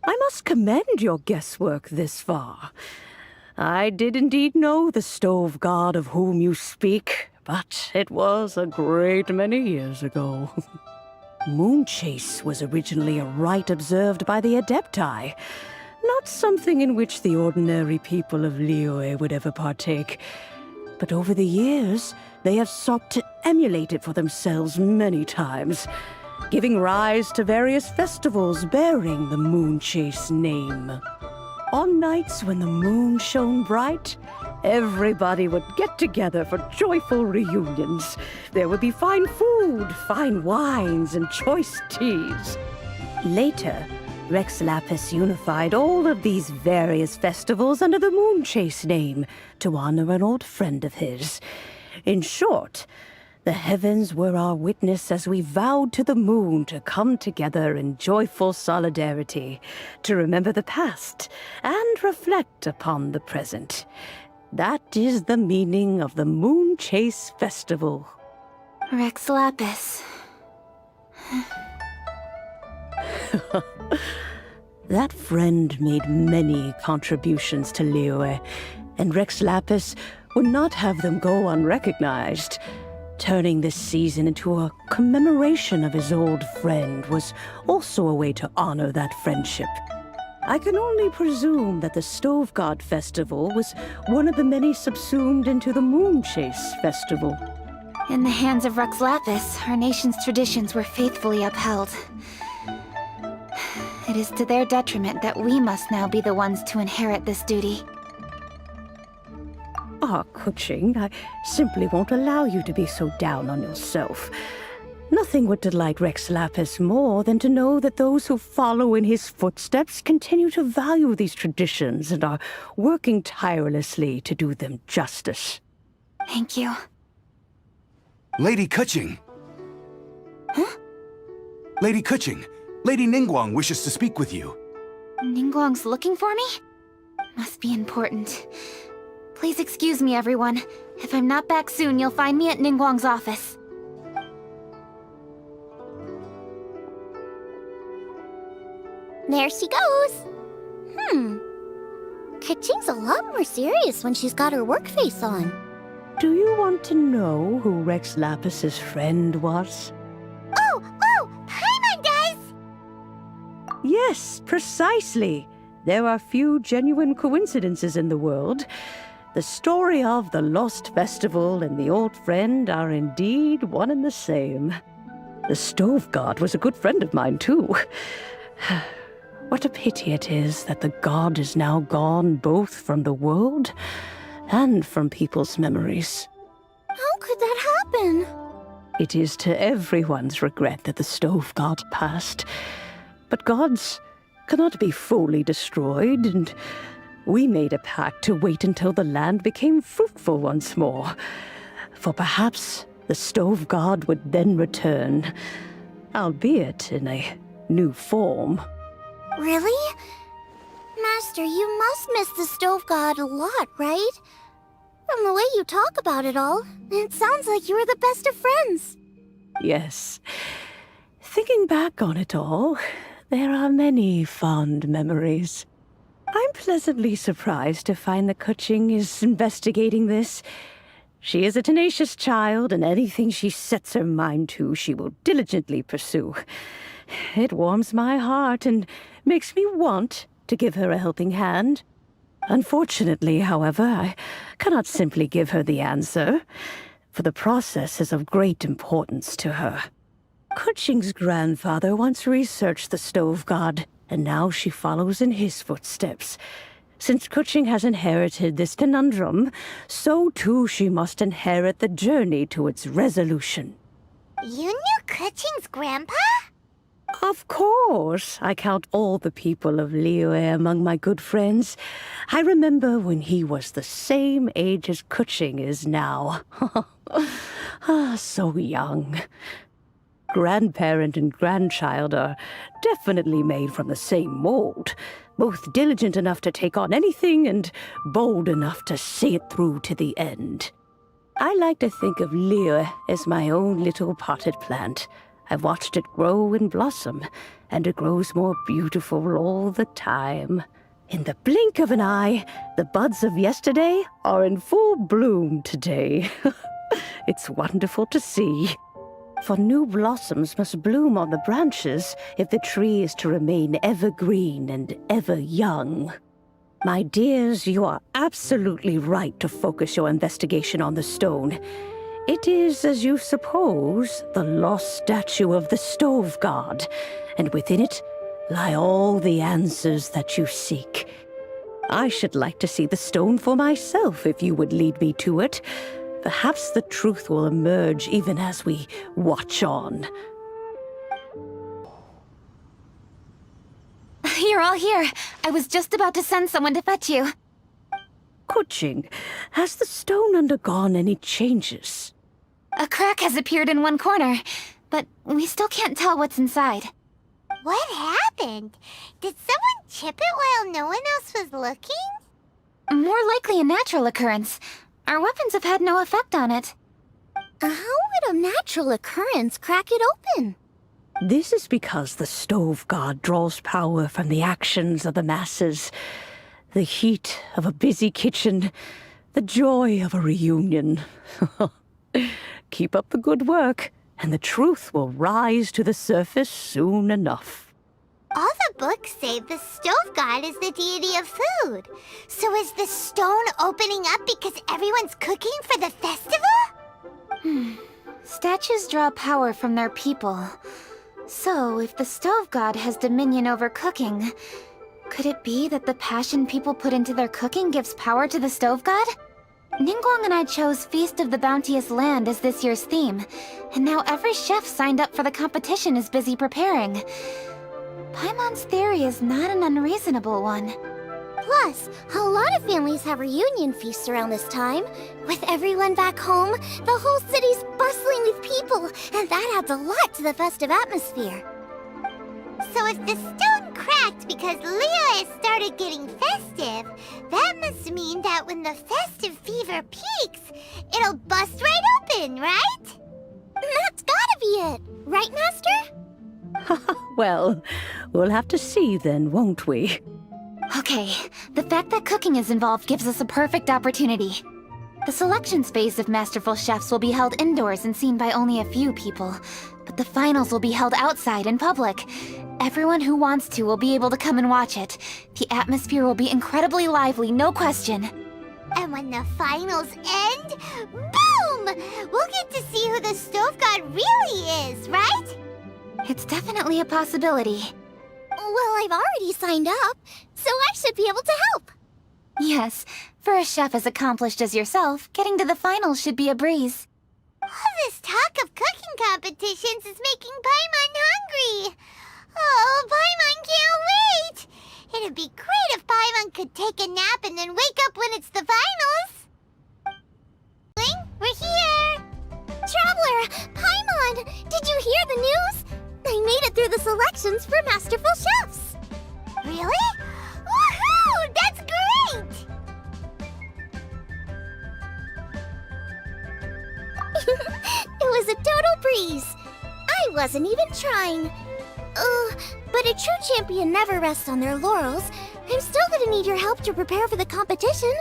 I must commend your guesswork this far. I did indeed know the Stove God of whom you speak, but it was a great many years ago. Moonchase was originally a rite observed by the Adepti, not something in which the ordinary people of Liyue would ever partake. But over the years, they have sought to emulate it for themselves many times, giving rise to various festivals bearing the Moonchase name. On nights when the moon shone bright, everybody would get together for joyful reunions. There would be fine food, fine wines, and choice teas. Later, Rex Lapis unified all of these various festivals under the Moonchase name to honor an old friend of his. In short, the heavens were our witness as we vowed to the moon to come together in joyful solidarity, to remember the past and reflect upon the present. That is the meaning of the Moonchase Festival. Rex Lapis. That friend made many contributions to Liyue, and Rex Lapis would not have them go unrecognized. Turning this season into a commemoration of his old friend was also a way to honor that friendship. I can only presume that the Stove God Festival was one of the many subsumed into the Moonchase Festival. In the hands of Rex Lapis, our nation's traditions were faithfully upheld. It is to their detriment that we must now be the ones to inherit this duty. Ah, Kuching, I simply won't allow you to be so down on yourself. Nothing would delight Rex Lapis more than to know that those who follow in his footsteps continue to value these traditions and are working tirelessly to do them justice. Thank you. Lady Kuching! Huh? Lady Kuching, Lady Ningguang wishes to speak with you. Ningguang's looking for me? Must be important. Please excuse me, everyone. If I'm not back soon, you'll find me at Ningguang's office. There she goes. Kuching's a lot more serious when she's got her work face on. Do you want to know who Rex Lapis's friend was? Oh, Paimon does! Yes, precisely. There are few genuine coincidences in the world. The story of the Lost Festival and the old friend are indeed one and the same. The Stove God was a good friend of mine, too. What a pity it is that the god is now gone both from the world and from people's memories. How could that happen? It is to everyone's regret that the Stove God passed. But gods cannot be fully destroyed, and we made a pact to wait until the land became fruitful once more. For perhaps the Stove God would then return, albeit in a new form. Really? Master, you must miss the Stove God a lot, right? From the way you talk about it all, it sounds like you were the best of friends. Yes. Thinking back on it all, there are many fond memories. I'm pleasantly surprised to find that Kuching is investigating this. She is a tenacious child, and anything she sets her mind to, she will diligently pursue. It warms my heart and makes me want to give her a helping hand. Unfortunately, however, I cannot simply give her the answer, for the process is of great importance to her. Kuching's grandfather once researched the Stove God, and now she follows in his footsteps. Since Kuching has inherited this conundrum, so too she must inherit the journey to its resolution. You knew Kuching's grandpa? Of course. I count all the people of Liyue among my good friends. I remember when he was the same age as Kuching is now. So young. Grandparent and grandchild are definitely made from the same mold. Both diligent enough to take on anything and bold enough to see it through to the end. I like to think of Liyue as my own little potted plant. I've watched it grow and blossom, and it grows more beautiful all the time. In the blink of an eye, the buds of yesterday are in full bloom today. It's wonderful to see. For new blossoms must bloom on the branches if the tree is to remain evergreen and ever young. My dears, you are absolutely right to focus your investigation on the stone. It is, as you suppose, the lost statue of the Stove God, and within it lie all the answers that you seek. I should like to see the stone for myself if you would lead me to it. Perhaps the truth will emerge even as we watch on. You're all here. I was just about to send someone to fetch you. Kuching, has the stone undergone any changes? A crack has appeared in one corner, but we still can't tell what's inside. What happened? Did someone chip it while no one else was looking? More likely a natural occurrence. Our weapons have had no effect on it. How would a natural occurrence crack it open? This is because the stove god draws power from the actions of the masses. The heat of a busy kitchen, the joy of a reunion. Keep up the good work, and the truth will rise to the surface soon enough. All the books say the stove god is the deity of food. So is the stone opening up because everyone's cooking for the festival? Statues draw power from their people. So, if the stove god has dominion over cooking, could it be that the passion people put into their cooking gives power to the stove god? Ningguang and I chose Feast of the Bounteous Land as this year's theme, and now every chef signed up for the competition is busy preparing. Paimon's theory is not an unreasonable one. Plus, a lot of families have reunion feasts around this time. With everyone back home, the whole city's bustling with people, and that adds a lot to the festive atmosphere. So if the stone cracked because Leo has started getting festive, that must mean that when the festive fever peaks, it'll bust right open, right? That's gotta be it, right, Master? Well, we'll have to see then, won't we? Okay, the fact that cooking is involved gives us a perfect opportunity. The selections phase of Masterful Chefs will be held indoors and seen by only a few people, but the finals will be held outside in public. Everyone who wants to will be able to come and watch it. The atmosphere will be incredibly lively, no question. And when the finals end, boom! We'll get to see who the stove god really is, right? It's definitely a possibility. Well, I've already signed up, so I should be able to help. Yes, for a chef as accomplished as yourself, getting to the finals should be a breeze. All this talk of cooking competitions is making Paimon hungry. Oh, Paimon can't wait! It'd be great if Paimon could take a nap and then wake up when it's the finals. Ling, we're here! Traveler! Paimon! Did you hear the news? I made it through the selections for Masterful Chefs! Really? Woohoo! That's great! It was a total breeze. I wasn't even trying. But a true champion never rests on their laurels. I'm still gonna need your help to prepare for the competition.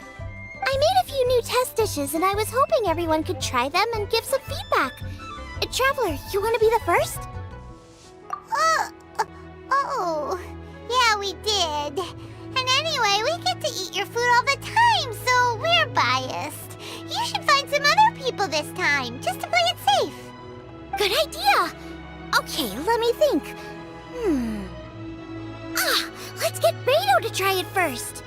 I made a few new test dishes and I was hoping everyone could try them and give some feedback. Traveler, you wanna be the first? Oh, yeah, we did. And anyway, we get to eat your food all the time, so we're biased. You should find some other people this time, just to play it safe. Good idea! Okay, let me think. Let's get Beto to try it first.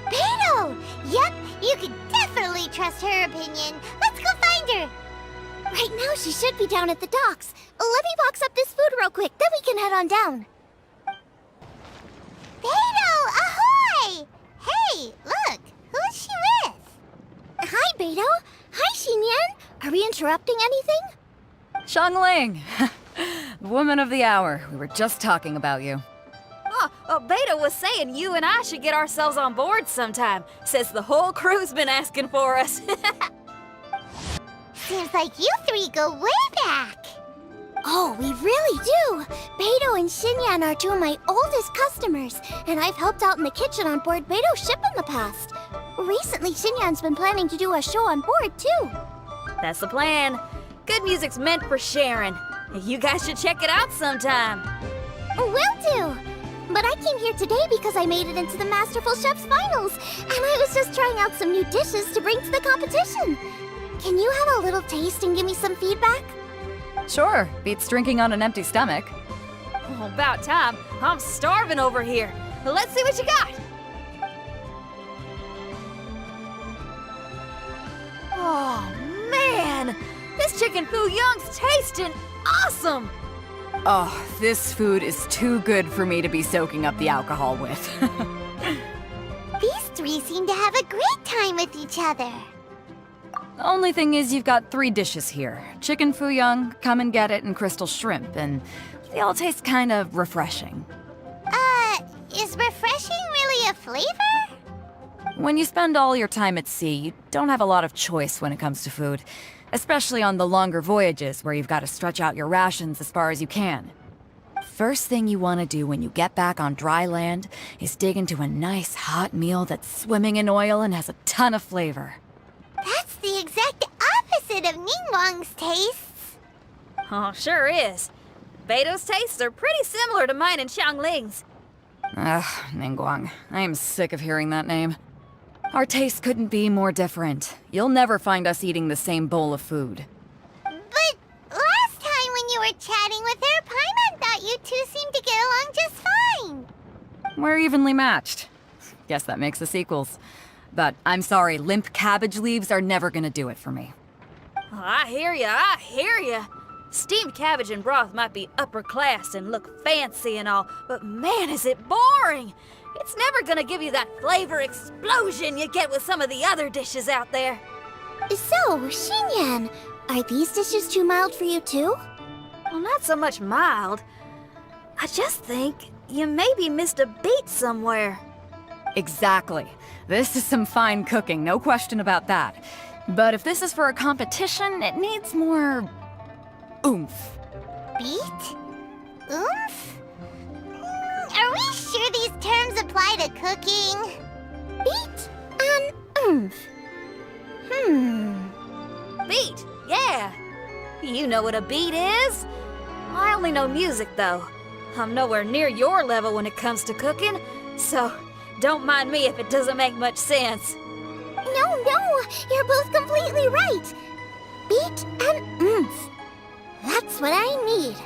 Beto! Yep, you can definitely trust her opinion. Let's go find her. Right now, she should be down at the docks. Let me box up this food real quick, then we can head on down. Beto, ahoy! Hey, look, who's she with? Hi, Beto. Hi, Xinyan. Are we interrupting anything? Xiangling! Woman of the hour. We were just talking about you. Beta was saying you and I should get ourselves on board sometime. Says the whole crew's been asking for us. Seems like you three go way back. Oh, we really do! Beto and Xinyan are two of my oldest customers, and I've helped out in the kitchen on board Beto's ship in the past. Recently, Xinyan's been planning to do a show on board, too. That's the plan. Good music's meant for sharing. You guys should check it out sometime. Will do! But I came here today because I made it into the Masterful Chef's finals, and I was just trying out some new dishes to bring to the competition. Can you have a little taste and give me some feedback? Sure, beats drinking on an empty stomach. Oh, about time. I'm starving over here. Let's see what you got. Oh, man! This chicken foo young's tasting awesome! Oh, this food is too good for me to be soaking up the alcohol with. These three seem to have a great time with each other. The only thing is you've got 3 dishes here. Chicken foo young, come and get it, and crystal shrimp, and they all taste kind of refreshing. Is refreshing really a flavor? When you spend all your time at sea, you don't have a lot of choice when it comes to food, especially on the longer voyages where you've got to stretch out your rations as far as you can. First thing you want to do when you get back on dry land is dig into a nice hot meal that's swimming in oil and has a ton of flavor. That's the exact opposite of Ningguang's tastes. Oh, sure is. Beto's tastes are pretty similar to mine and Xiangling's. Ugh, Ningguang. I am sick of hearing that name. Our tastes couldn't be more different. You'll never find us eating the same bowl of food. But last time when you were chatting with her, Paimon thought you two seemed to get along just fine. We're evenly matched. Guess that makes us equals. But I'm sorry, limp cabbage leaves are never gonna do it for me. Oh, I hear ya. Steamed cabbage and broth might be upper class and look fancy and all, but man, is it boring! It's never gonna give you that flavor explosion you get with some of the other dishes out there. So, Xinyan, are these dishes too mild for you too? Well, not so much mild. I just think you maybe missed a beat somewhere. Exactly. This is some fine cooking, no question about that. But if this is for a competition, it needs more oomph. Beat? Oomph? Are we sure these terms apply to cooking? Beat and oomph. Beat, yeah. You know what a beat is? I only know music, though. I'm nowhere near your level when it comes to cooking, so don't mind me if it doesn't make much sense. No, you're both completely right. Beat and oomph. That's what I need.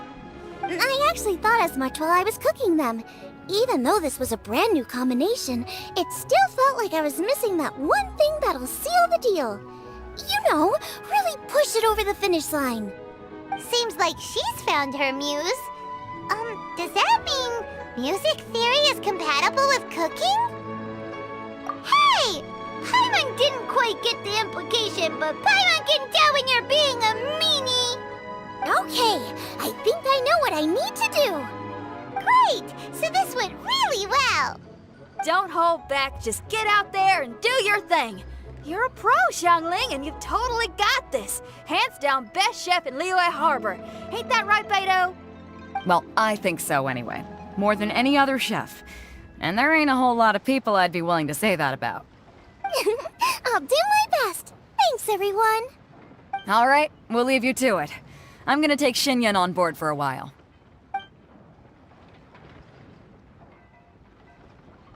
I actually thought as much while I was cooking them. Even though this was a brand new combination, it still felt like I was missing that one thing that'll seal the deal. You know, really push it over the finish line. Seems like she's found her muse. Does that mean music theory is compatible with cooking? Hey! Paimon didn't quite get the implication, but Paimon can tell when you're being a meanie. Okay, I think I know what I need to do. Great! So this went really well. Don't hold back, just get out there and do your thing. You're a pro, Xiangling, and you've totally got this. Hands down best chef in Liyue Harbor. Ain't that right, Beto? Well, I think so anyway. More than any other chef. And there ain't a whole lot of people I'd be willing to say that about. I'll do my best. Thanks, everyone. All right, we'll leave you to it. I'm gonna take Xinyan on board for a while.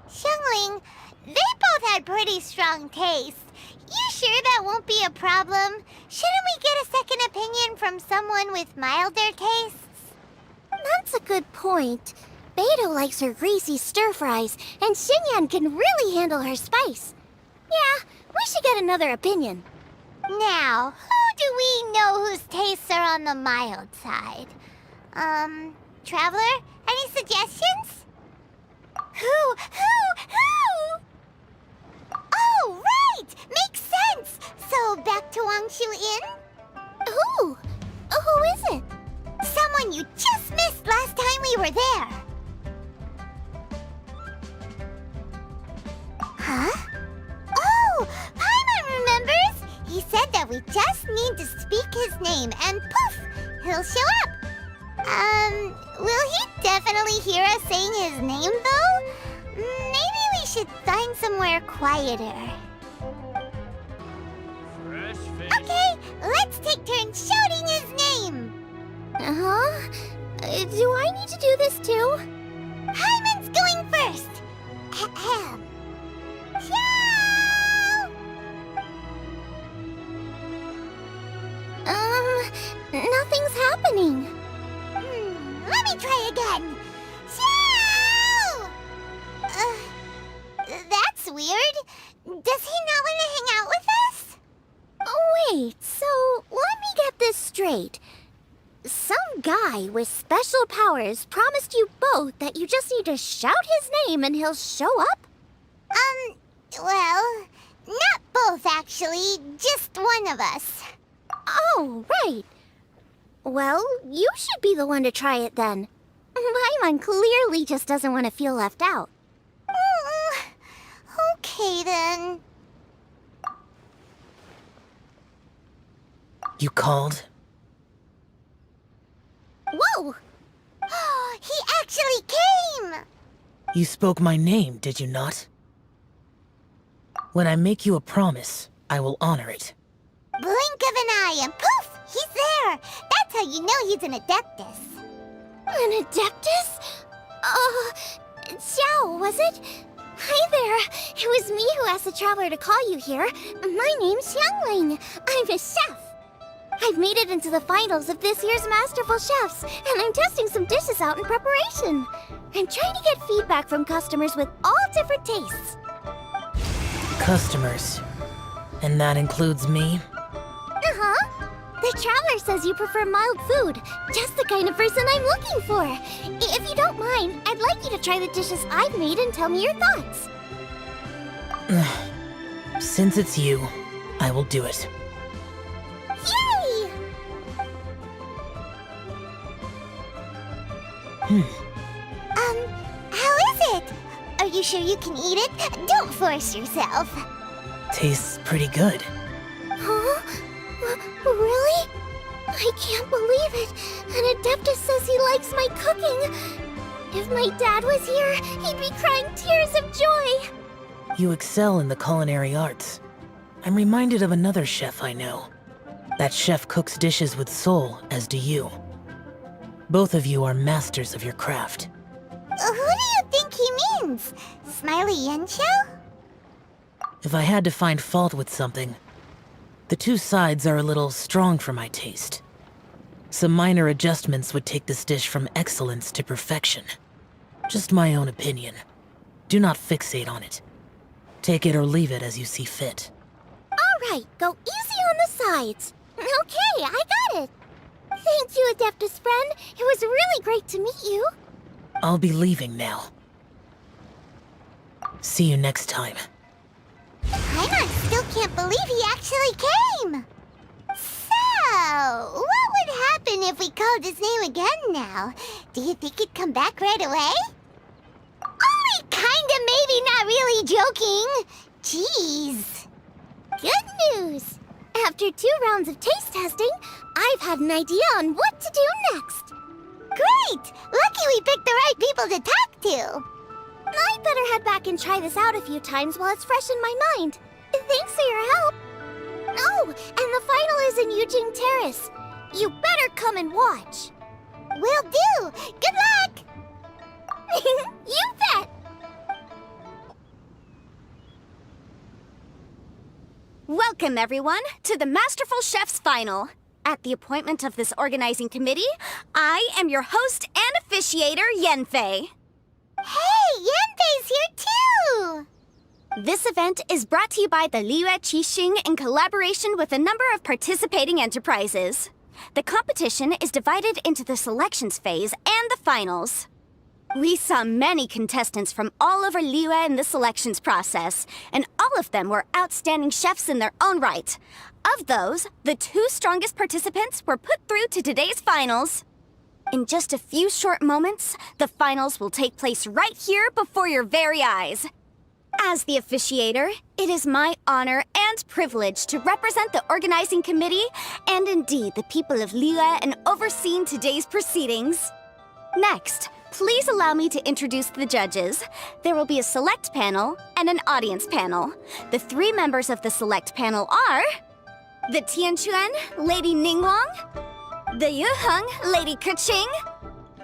Xiangling, they both had pretty strong taste. You sure that won't be a problem? Shouldn't we get a second opinion from someone with milder tastes? That's a good point. Beto likes her greasy stir-fries, and Xinyan can really handle her spice. Yeah, we should get another opinion. Now, who do we know whose tastes are on the mild side? Traveler, any suggestions? Who? Oh, right! Makes sense! So, back to Wangshu Inn? Who? Who is it? Someone you just missed last time we were there. Huh? Oh, Paimon remembers! He said that we just need to speak his name and poof, he'll show up. Will he definitely hear us saying his name though? Maybe we should find somewhere quieter. Okay, let's take turns shouting his name. Uh-huh. Do I need to do this too? Paimon's going first. Ahem. Ciao! Nothing's happening. Let me try again. Ciao! That's weird. Does he not want to hang out with us? Oh, wait, so let me get this straight. Some guy with special powers promised you both that you just need to shout his name and he'll show up? Well, not both actually, just one of us. Oh, right. Well, you should be the one to try it then. Paimon clearly just doesn't want to feel left out. Okay then. You called? Whoa! He actually came! You spoke my name, did you not? When I make you a promise, I will honor it. Blink of an eye and poof! He's there! That's how you know he's an Adeptus. An Adeptus? Xiao, was it? Hi there. It was me who asked the Traveler to call you here. My name's Xiangling. I'm a chef. I've made it into the finals of this year's Masterful Chefs, and I'm testing some dishes out in preparation. I'm trying to get feedback from customers with all different tastes. Customers. And that includes me? Uh-huh. The Traveler says you prefer mild food, just the kind of person I'm looking for. If you don't mind, I'd like you to try the dishes I've made and tell me your thoughts. Since it's you, I will do it. Yay! How is it? Are you sure you can eat it? Don't force yourself. Tastes pretty good. Huh? Really? I can't believe it. An Adeptus says he likes my cooking. If my dad was here, he'd be crying tears of joy. You excel in the culinary arts. I'm reminded of another chef I know. That chef cooks dishes with soul, as do you. Both of you are masters of your craft. Who do you think he means? Smiley Yanqiao? If I had to find fault with something, the two sides are a little strong for my taste. Some minor adjustments would take this dish from excellence to perfection. Just my own opinion. Do not fixate on it. Take it or leave it as you see fit. All right, go easy on the sides. Okay, I got it. Thank you, Adeptus friend. It was really great to meet you. I'll be leaving now. See you next time. Paimon still can't believe he actually came! So, what would happen if we called his name again now? Do you think he'd come back right away? Only kinda, maybe, not really joking. Jeez. Good news! After 2 rounds of taste testing, I've had an idea on what to do next. Great! Lucky we picked the right people to talk to. I'd better head back and try this out a few times while it's fresh in my mind. Thanks for your help. Oh, and the final is in Yujing Terrace. You better come and watch. Will do. Good luck! You bet! Welcome, everyone, to the Masterful Chef's Final. At the appointment of this organizing committee, I am your host and officiator, Yanfei. Hey, Yanfei's here too! This event is brought to you by the Liyue Qixing in collaboration with a number of participating enterprises. The competition is divided into the selections phase and the finals. We saw many contestants from all over Liyue in the selections process, and all of them were outstanding chefs in their own right. Of those, the 2 strongest participants were put through to today's finals. In just a few short moments, the finals will take place right here before your very eyes. As the officiator, it is my honor and privilege to represent the organizing committee and indeed the people of Liyue in overseeing today's proceedings. Next, please allow me to introduce the judges. There will be a select panel and an audience panel. The 3 members of the select panel are the Tianquan, Lady Ningguang, the Yuheng, Lady Keqing,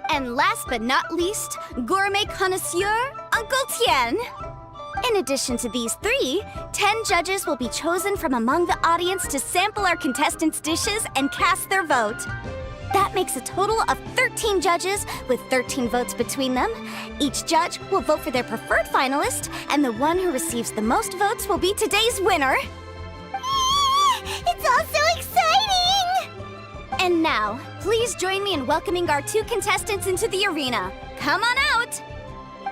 and last but not least, gourmet connoisseur, Uncle Tian. In addition to these 3, 10 judges will be chosen from among the audience to sample our contestants' dishes and cast their vote. That makes a total of 13 judges with 13 votes between them. Each judge will vote for their preferred finalist, and the one who receives the most votes will be today's winner. It's all so exciting! And now, please join me in welcoming our 2 contestants into the arena. Come on out!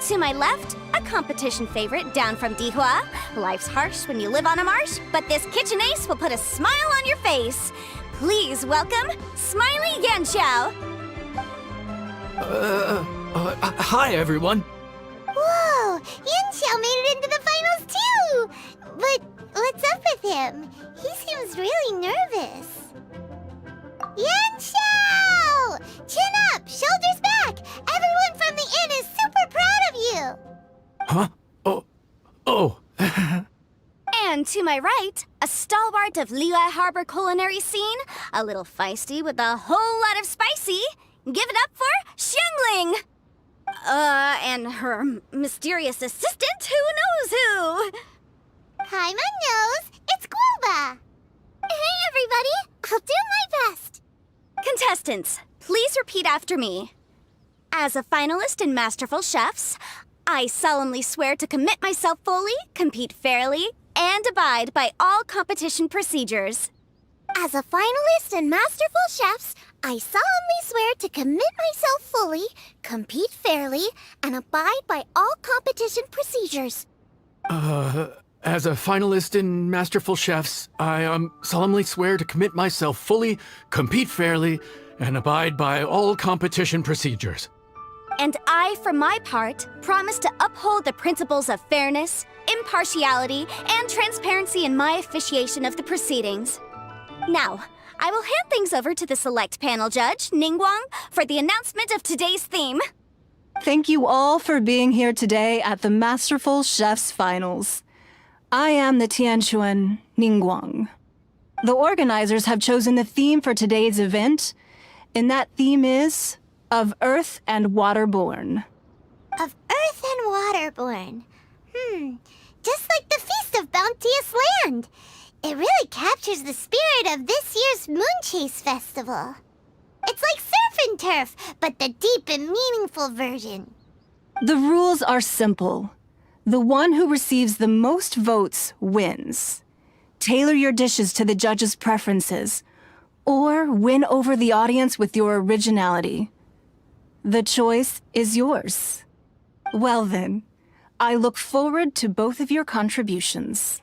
To my left, a competition favorite down from Dihua. Life's harsh when you live on a marsh, but this kitchen ace will put a smile on your face. Please welcome Smiley Yanqiao. Hi, everyone. Whoa, Yanqiao made it into the finals too! But what's up with him? He seems really nervous. And to my right, a stalwart of Liyue Harbor culinary scene, a little feisty with a whole lot of spicy. Give it up for Xiangling! And her mysterious assistant, who knows who? Hi, my nose. It's Guoba. Hey, everybody! I'll do my best. Contestants, please repeat after me. As a finalist in Masterful Chefs, I solemnly swear to commit myself fully, compete fairly, and abide by all competition procedures. As a finalist in Masterful Chefs, I solemnly swear to commit myself fully, compete fairly, and abide by all competition procedures. As a finalist in Masterful Chefs, I solemnly swear to commit myself fully, compete fairly, and abide by all competition procedures. And I, for my part, promise to uphold the principles of fairness, impartiality, and transparency in my officiation of the proceedings. Now, I will hand things over to the select panel judge, Ningguang, for the announcement of today's theme. Thank you all for being here today at the Masterful Chefs Finals. I am the Tianquan Ningguang. The organizers have chosen the theme for today's event, and that theme is of Earth and Waterborn. Of Earth and Waterborn. Just like the Feast of Bounteous Land. It really captures the spirit of this year's Moonchase festival. It's like surf and turf, but the deep and meaningful version. The rules are simple. The one who receives the most votes wins. Tailor your dishes to the judges' preferences, or win over the audience with your originality. The choice is yours. Well then, I look forward to both of your contributions.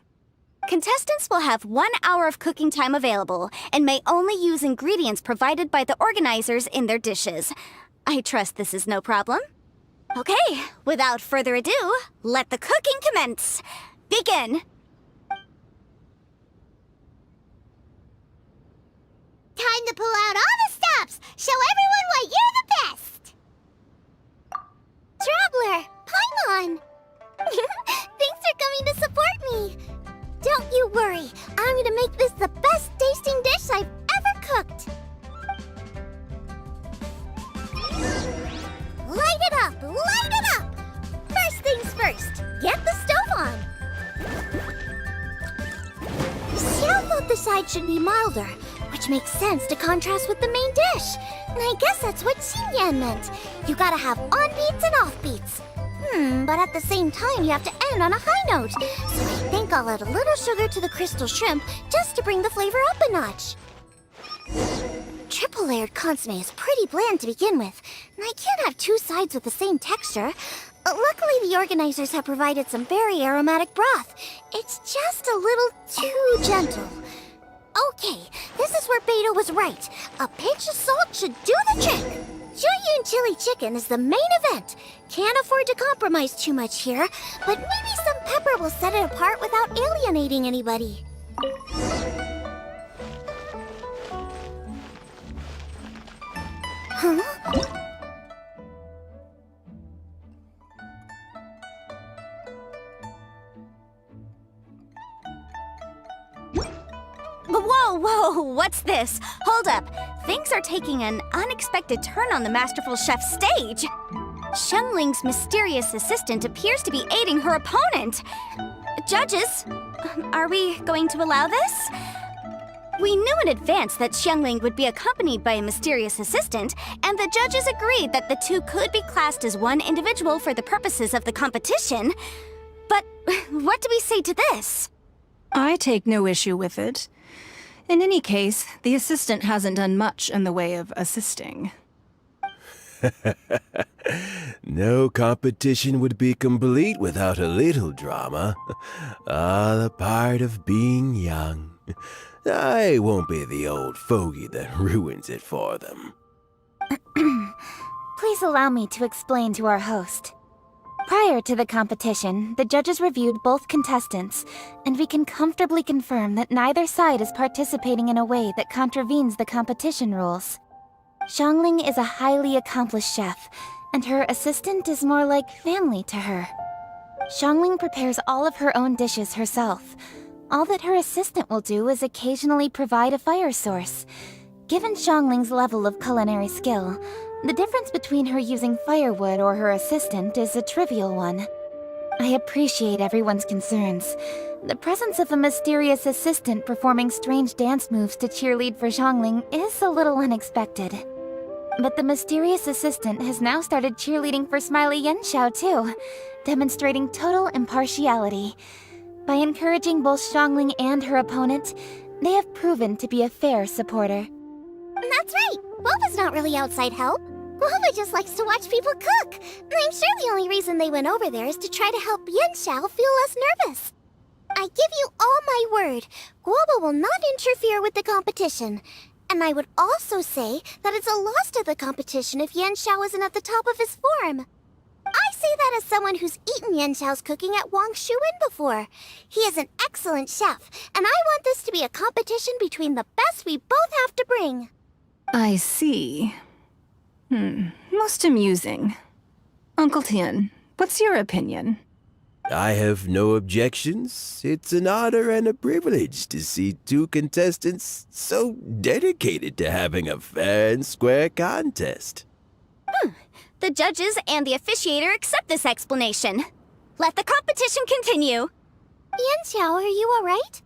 Contestants will have 1 hour of cooking time available and may only use ingredients provided by the organizers in their dishes. I trust this is no problem. Okay, without further ado, let the cooking commence. Begin! Time to pull out all the stops! Show everyone why you're the best! Traveler, Paimon! Thanks for coming to support me. Don't you worry, I'm gonna make this the best tasting dish I've ever cooked. Light it up! Light it up! First things first, get the stove on. Xiao thought the side should be milder, which makes sense to contrast with the main dish. And I guess that's what Xinyan meant. You gotta have on-beats and off-beats. But at the same time, you have to end on a high note. So I think I'll add a little sugar to the crystal shrimp just to bring the flavor up a notch. Triple-layered consomme is pretty bland to begin with, and I can't have two sides with the same texture. Luckily, the organizers have provided some very aromatic broth. It's just a little too gentle. Okay, this is where Beto was right. A pinch of salt should do the trick. Jueyun chili chicken is the main event. Can't afford to compromise too much here, but maybe some pepper will set it apart without alienating anybody. Huh? Whoa, what's this? Hold up. Things are taking an unexpected turn on the Masterful Chef stage. Xiangling's mysterious assistant appears to be aiding her opponent. Judges, are we going to allow this? We knew in advance that Xiangling would be accompanied by a mysterious assistant, and the judges agreed that the two could be classed as one individual for the purposes of the competition. But what do we say to this? I take no issue with it. In any case, the assistant hasn't done much in the way of assisting. No competition would be complete without a little drama. All a part of being young. I won't be the old fogey that ruins it for them. Please allow me to explain to our host. Prior to the competition, the judges reviewed both contestants, and we can comfortably confirm that neither side is participating in a way that contravenes the competition rules. Xiangling is a highly accomplished chef, and her assistant is more like family to her. Xiangling prepares all of her own dishes herself, All that her assistant will do is occasionally provide a fire source. Given Xiangling's level of culinary skill, the difference between her using firewood or her assistant is a trivial one. I appreciate everyone's concerns. The presence of a mysterious assistant performing strange dance moves to cheerlead for Xiangling is a little unexpected. But the mysterious assistant has now started cheerleading for Smiley Yanxiao too, demonstrating total impartiality. By encouraging both Xiangling and her opponent, they have proven to be a fair supporter. That's right. Guoba's not really outside help. Guoba just likes to watch people cook. I'm sure the only reason they went over there is to try to help Yanxiao feel less nervous. I give you all my word, Guoba will not interfere with the competition. And I would also say that it's a loss to the competition if Yanxiao isn't at the top of his form. I say that as someone who's eaten Yanxiao's cooking at Wang Shuin before. He is an excellent chef, and I want this to be a competition between the best we both have to bring. I see. Most amusing. Uncle Tian, what's your opinion? I have no objections. It's an honor and a privilege to see two contestants so dedicated to having a fair and square contest. The judges and the officiator accept this explanation. Let the competition continue. Yanxiao, are you alright?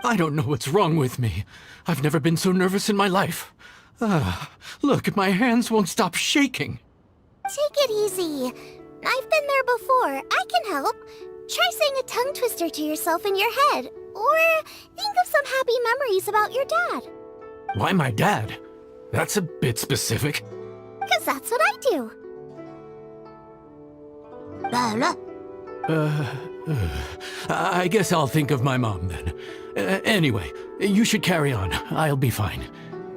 I don't know what's wrong with me. I've never been so nervous in my life. Look, my hands won't stop shaking. Take it easy. I've been there before. I can help. Try saying a tongue twister to yourself in your head. Or think of some happy memories about your dad. Why my dad? That's a bit specific. 'Cause that's what I do. I guess I'll think of my mom then. Anyway, you should carry on. I'll be fine.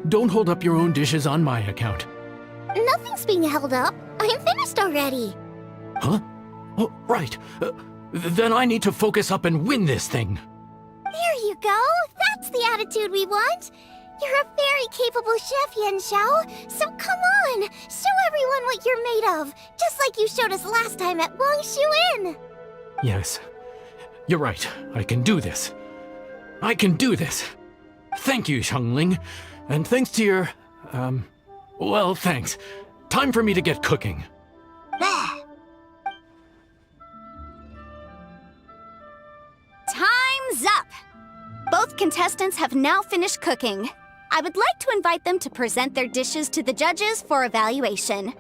Don't hold up your own dishes on my account. Nothing's being held up. I'm finished already. Huh? Oh, right. Then I need to focus up and win this thing. There you go. That's the attitude we want. You're a very capable chef, Yanxiao. So come on, show everyone what you're made of, just like you showed us last time at Wang Shuin. Yes, you're right. I can do this. I can do this. Thank you, Xiangling. And thanks to your, well, thanks. Time for me to get cooking. Time's up! Both contestants have now finished cooking. I would like to invite them to present their dishes to the judges for evaluation.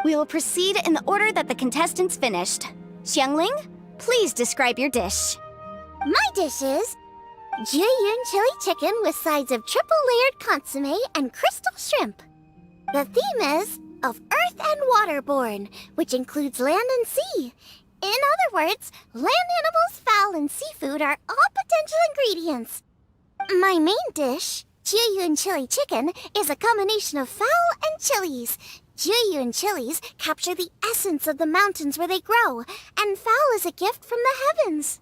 We will proceed in the order that the contestants finished. Xiangling, please describe your dish. My dish is Jiyun chili chicken with sides of triple-layered consommé and crystal shrimp. The theme is of earth and waterborne, which includes land and sea. In other words, land animals, fowl, and seafood are all potential ingredients. My main dish, Jiyun chili chicken, is a combination of fowl and chilies. Jiyun chilies capture the essence of the mountains where they grow, and fowl is a gift from the heavens.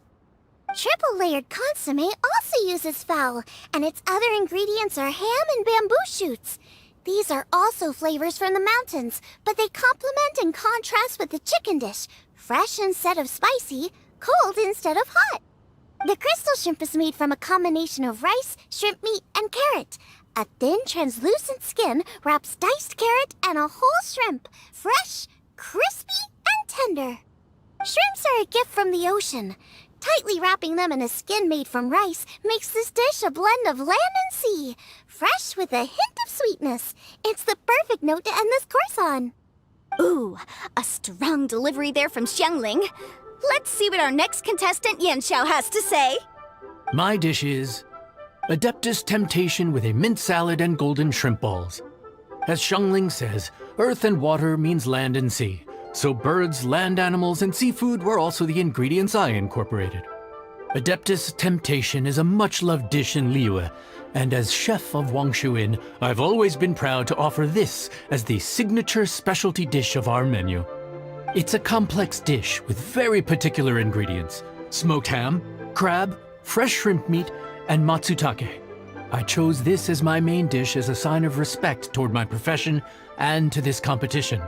Triple-layered consommé also uses fowl, and its other ingredients are ham and bamboo shoots. These are also flavors from the mountains, but they complement and contrast with the chicken dish, fresh instead of spicy, cold instead of hot. The crystal shrimp is made from a combination of rice, shrimp meat, and carrot. A thin, translucent skin wraps diced carrot and a whole shrimp, fresh, crispy, and tender. Shrimps are a gift from the ocean. Tightly wrapping them in a skin made from rice makes this dish a blend of land and sea, fresh with a hint of sweetness. It's the perfect note to end this course on. Ooh, a strong delivery there from Xiangling. Let's see what our next contestant Yanxiao has to say. My dish is Adeptus Temptation with a mint salad and golden shrimp balls. As Xiangling says, earth and water means land and sea. So birds, land animals, and seafood were also the ingredients I incorporated. Adeptus Temptation is a much-loved dish in Liyue, and as chef of Wang Shuin, I've always been proud to offer this as the signature specialty dish of our menu. It's a complex dish with very particular ingredients: smoked ham, crab, fresh shrimp meat, and matsutake. I chose this as my main dish as a sign of respect toward my profession and to this competition.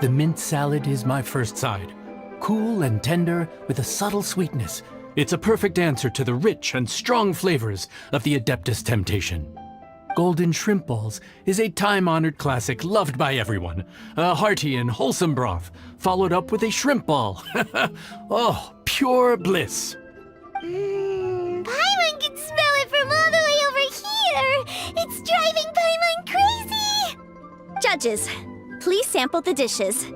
The mint salad is my first side, cool and tender with a subtle sweetness, It's a perfect answer to the rich and strong flavors of the Adeptus Temptation. Golden shrimp balls is a time-honored classic loved by everyone. A hearty and wholesome broth, followed up with a shrimp ball. Oh, pure bliss. Paimon can smell it from all the way over here! It's driving Paimon crazy! Judges, please sample the dishes.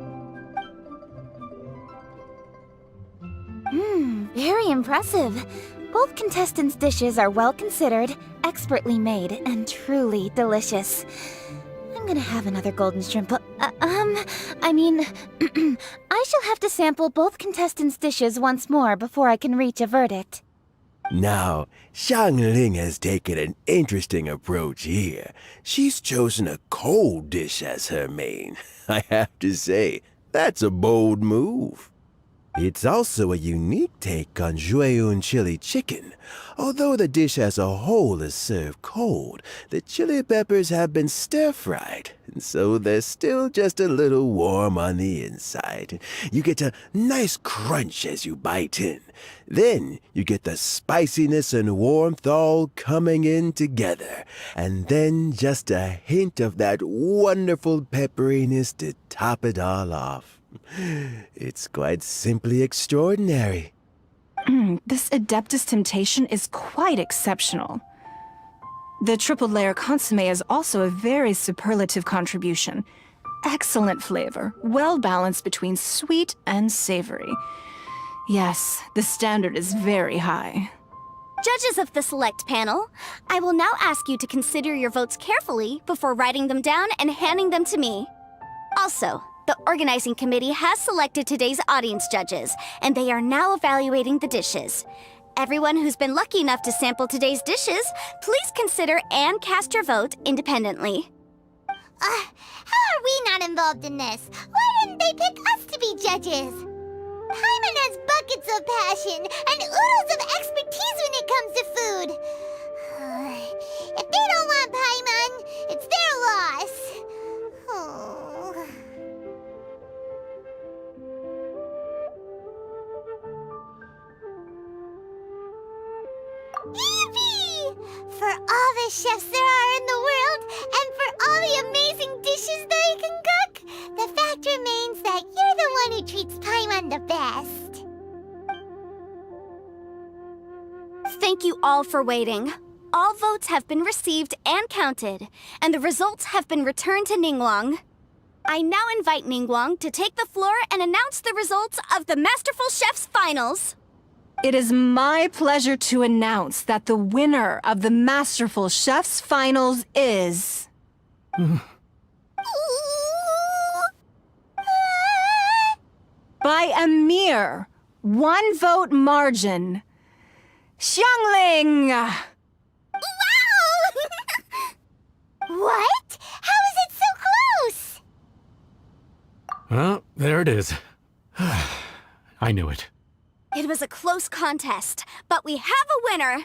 Very impressive. Both contestants' dishes are well considered, expertly made, and truly delicious. I'm gonna have another golden shrimp. I mean, I shall have to sample both contestants' dishes once more before I can reach a verdict. Now, Xiangling has taken an interesting approach here. She's chosen a cold dish as her main. I have to say, that's a bold move. It's also a unique take on Jueyun chili chicken. Although the dish as a whole is served cold, the chili peppers have been stir-fried, and so they're still just a little warm on the inside. You get a nice crunch as you bite in. Then you get the spiciness and warmth all coming in together, and then just a hint of that wonderful pepperiness to top it all off. It's quite simply extraordinary. This Adeptus Temptation is quite exceptional. The triple layer consomme is also a very superlative contribution. Excellent flavor, well balanced between sweet and savory. Yes, the standard is very high. Judges of the select panel, I will now ask you to consider your votes carefully before writing them down and handing them to me. Also, the organizing committee has selected today's audience judges, and they are now evaluating the dishes. Everyone who's been lucky enough to sample today's dishes, please consider and cast your vote independently. How are we not involved in this? Why didn't they pick us to be judges? Paimon has buckets of passion and oodles of expertise when it comes to food. If they don't want Paimon, it's their loss. Oh. Yippee! For all the chefs there are in the world, and for all the amazing dishes they can cook, the fact remains that you're the one who treats Paimon the best. Thank you all for waiting. All votes have been received and counted, and the results have been returned to Ningguang. I now invite Ningguang to take the floor and announce the results of the Masterful Chef's Finals. It is my pleasure to announce that the winner of the Masterful Chef's Finals is... by a mere 1 vote margin, Xiangling! Wow! What? How is it so close? Well, there it is. I knew it. It was a close contest, but we have a winner.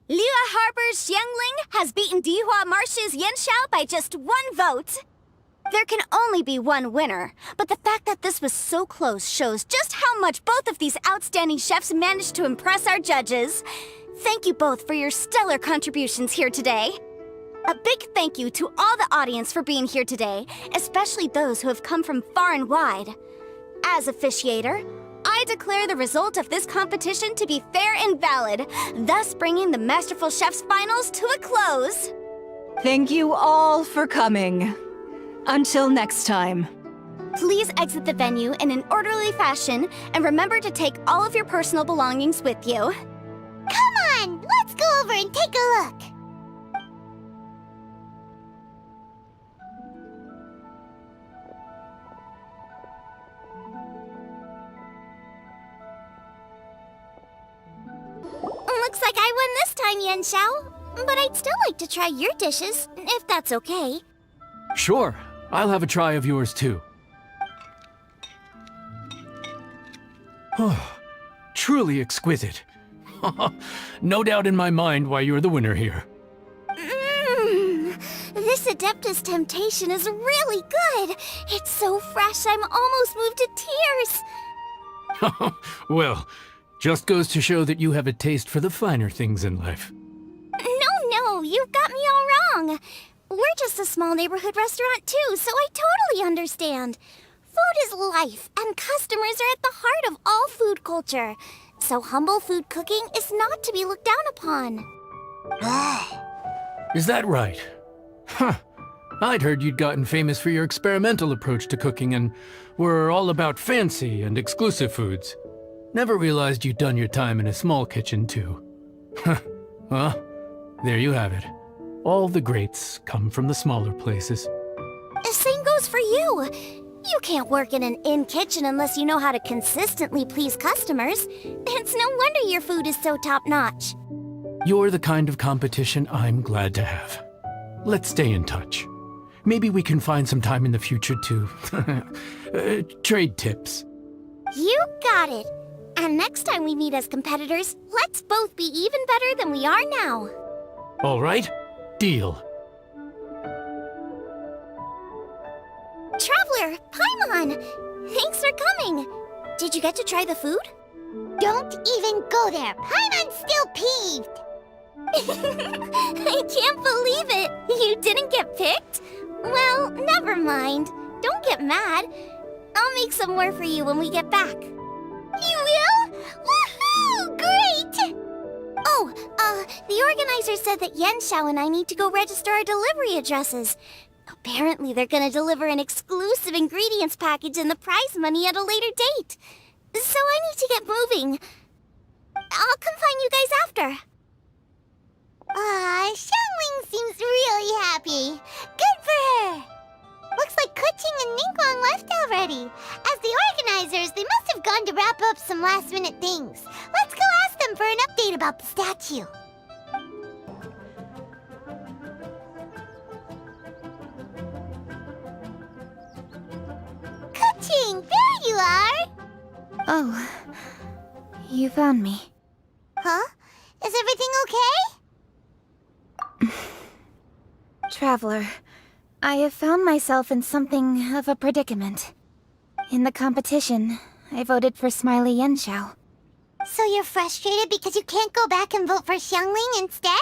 Liyue Harbor's Xiangling has beaten Dihua Marsh's Yanxiao by just 1 vote. There can only be one winner, but the fact that this was so close shows just how much both of these outstanding chefs managed to impress our judges. Thank you both for your stellar contributions here today. A big thank you to all the audience for being here today, especially those who have come from far and wide. As officiator, I declare the result of this competition to be fair and valid, thus bringing the Masterful Chef's Finals to a close. Thank you all for coming. Until next time. Please exit the venue in an orderly fashion, and remember to take all of your personal belongings with you. Come on, let's go over and take a look. Looks like I won this time, Yanxiao. But I'd still like to try your dishes, if that's okay. Sure, I'll have a try of yours too. Oh, truly exquisite. No doubt in my mind why you're the winner here. This Adeptus Temptation is really good. It's so fresh, I'm almost moved to tears. Well, Just goes to show that you have a taste for the finer things in life. No, you've got me all wrong. We're just a small neighborhood restaurant too, so I totally understand. Food is life, and customers are at the heart of all food culture. So humble food cooking is not to be looked down upon. Is that right? Huh. I'd heard you'd gotten famous for your experimental approach to cooking and were all about fancy and exclusive foods. Never realized you'd done your time in a small kitchen too. Well, there you have it. All the greats come from the smaller places. The same goes for you. You can't work in an inn kitchen unless you know how to consistently please customers. It's no wonder your food is so top-notch. You're the kind of competition I'm glad to have. Let's stay in touch. Maybe we can find some time in the future to trade tips. You got it. And next time we meet as competitors, let's both be even better than we are now. All right, deal. Traveler, Paimon! Thanks for coming. Did you get to try the food? Don't even go there. Paimon's still peeved. I can't believe it. You didn't get picked? Well, never mind. Don't get mad. I'll make some more for you when we get back. You will? Woohoo! Great! Oh, the organizer said that Yenshao and I need to go register our delivery addresses. Apparently they're gonna deliver an exclusive ingredients package and the prize money at a later date. So I need to get moving. I'll come find you guys after. Xiangling seems really happy. Good for her. Looks like Kuching and Ningguang left already. As the organizers, they must have gone to wrap up some last-minute things. Let's go ask them for an update about the statue. Kuching, there you are! Oh, you found me. Huh? Is everything okay? Traveler, I have found myself in something of a predicament. In the competition, I voted for Smiley Yenshao. So you're frustrated because you can't go back and vote for Xiangling instead?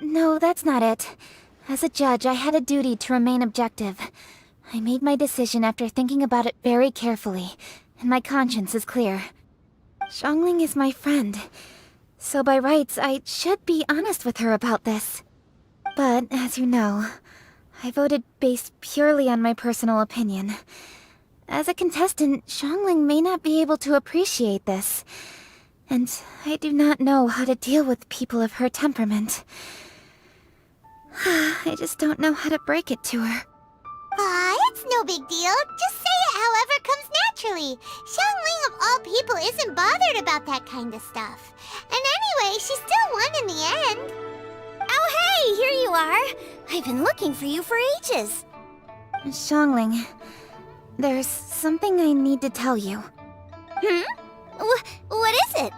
No, that's not it. As a judge, I had a duty to remain objective. I made my decision after thinking about it very carefully, and my conscience is clear. Xiangling is my friend, so by rights, I should be honest with her about this. But, as you know, I voted based purely on my personal opinion. As a contestant, Xiangling may not be able to appreciate this. And I do not know how to deal with people of her temperament. I just don't know how to break it to her. It's no big deal. Just say it however comes naturally. Xiangling of all people isn't bothered about that kind of stuff. And anyway, she still won in the end. Oh hey, here you are. I've been looking for you for ages. Xiangling, there's something I need to tell you. What is it?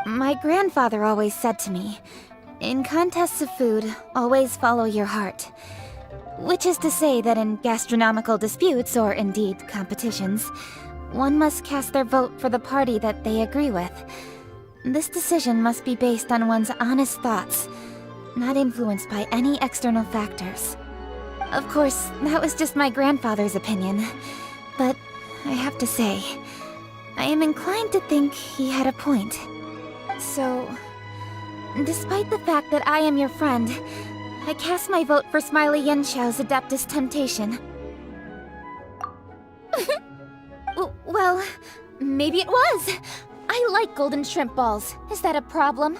My grandfather always said to me, in contests of food, always follow your heart. Which is to say that in gastronomical disputes, or indeed competitions, one must cast their vote for the party that they agree with. This decision must be based on one's honest thoughts, not influenced by any external factors. Of course, that was just my grandfather's opinion, but I have to say, I am inclined to think he had a point. So, despite the fact that I am your friend, I cast my vote for Smiley Yenshao's Adeptus Temptation. Well, maybe it was. I like golden shrimp balls. Is that a problem?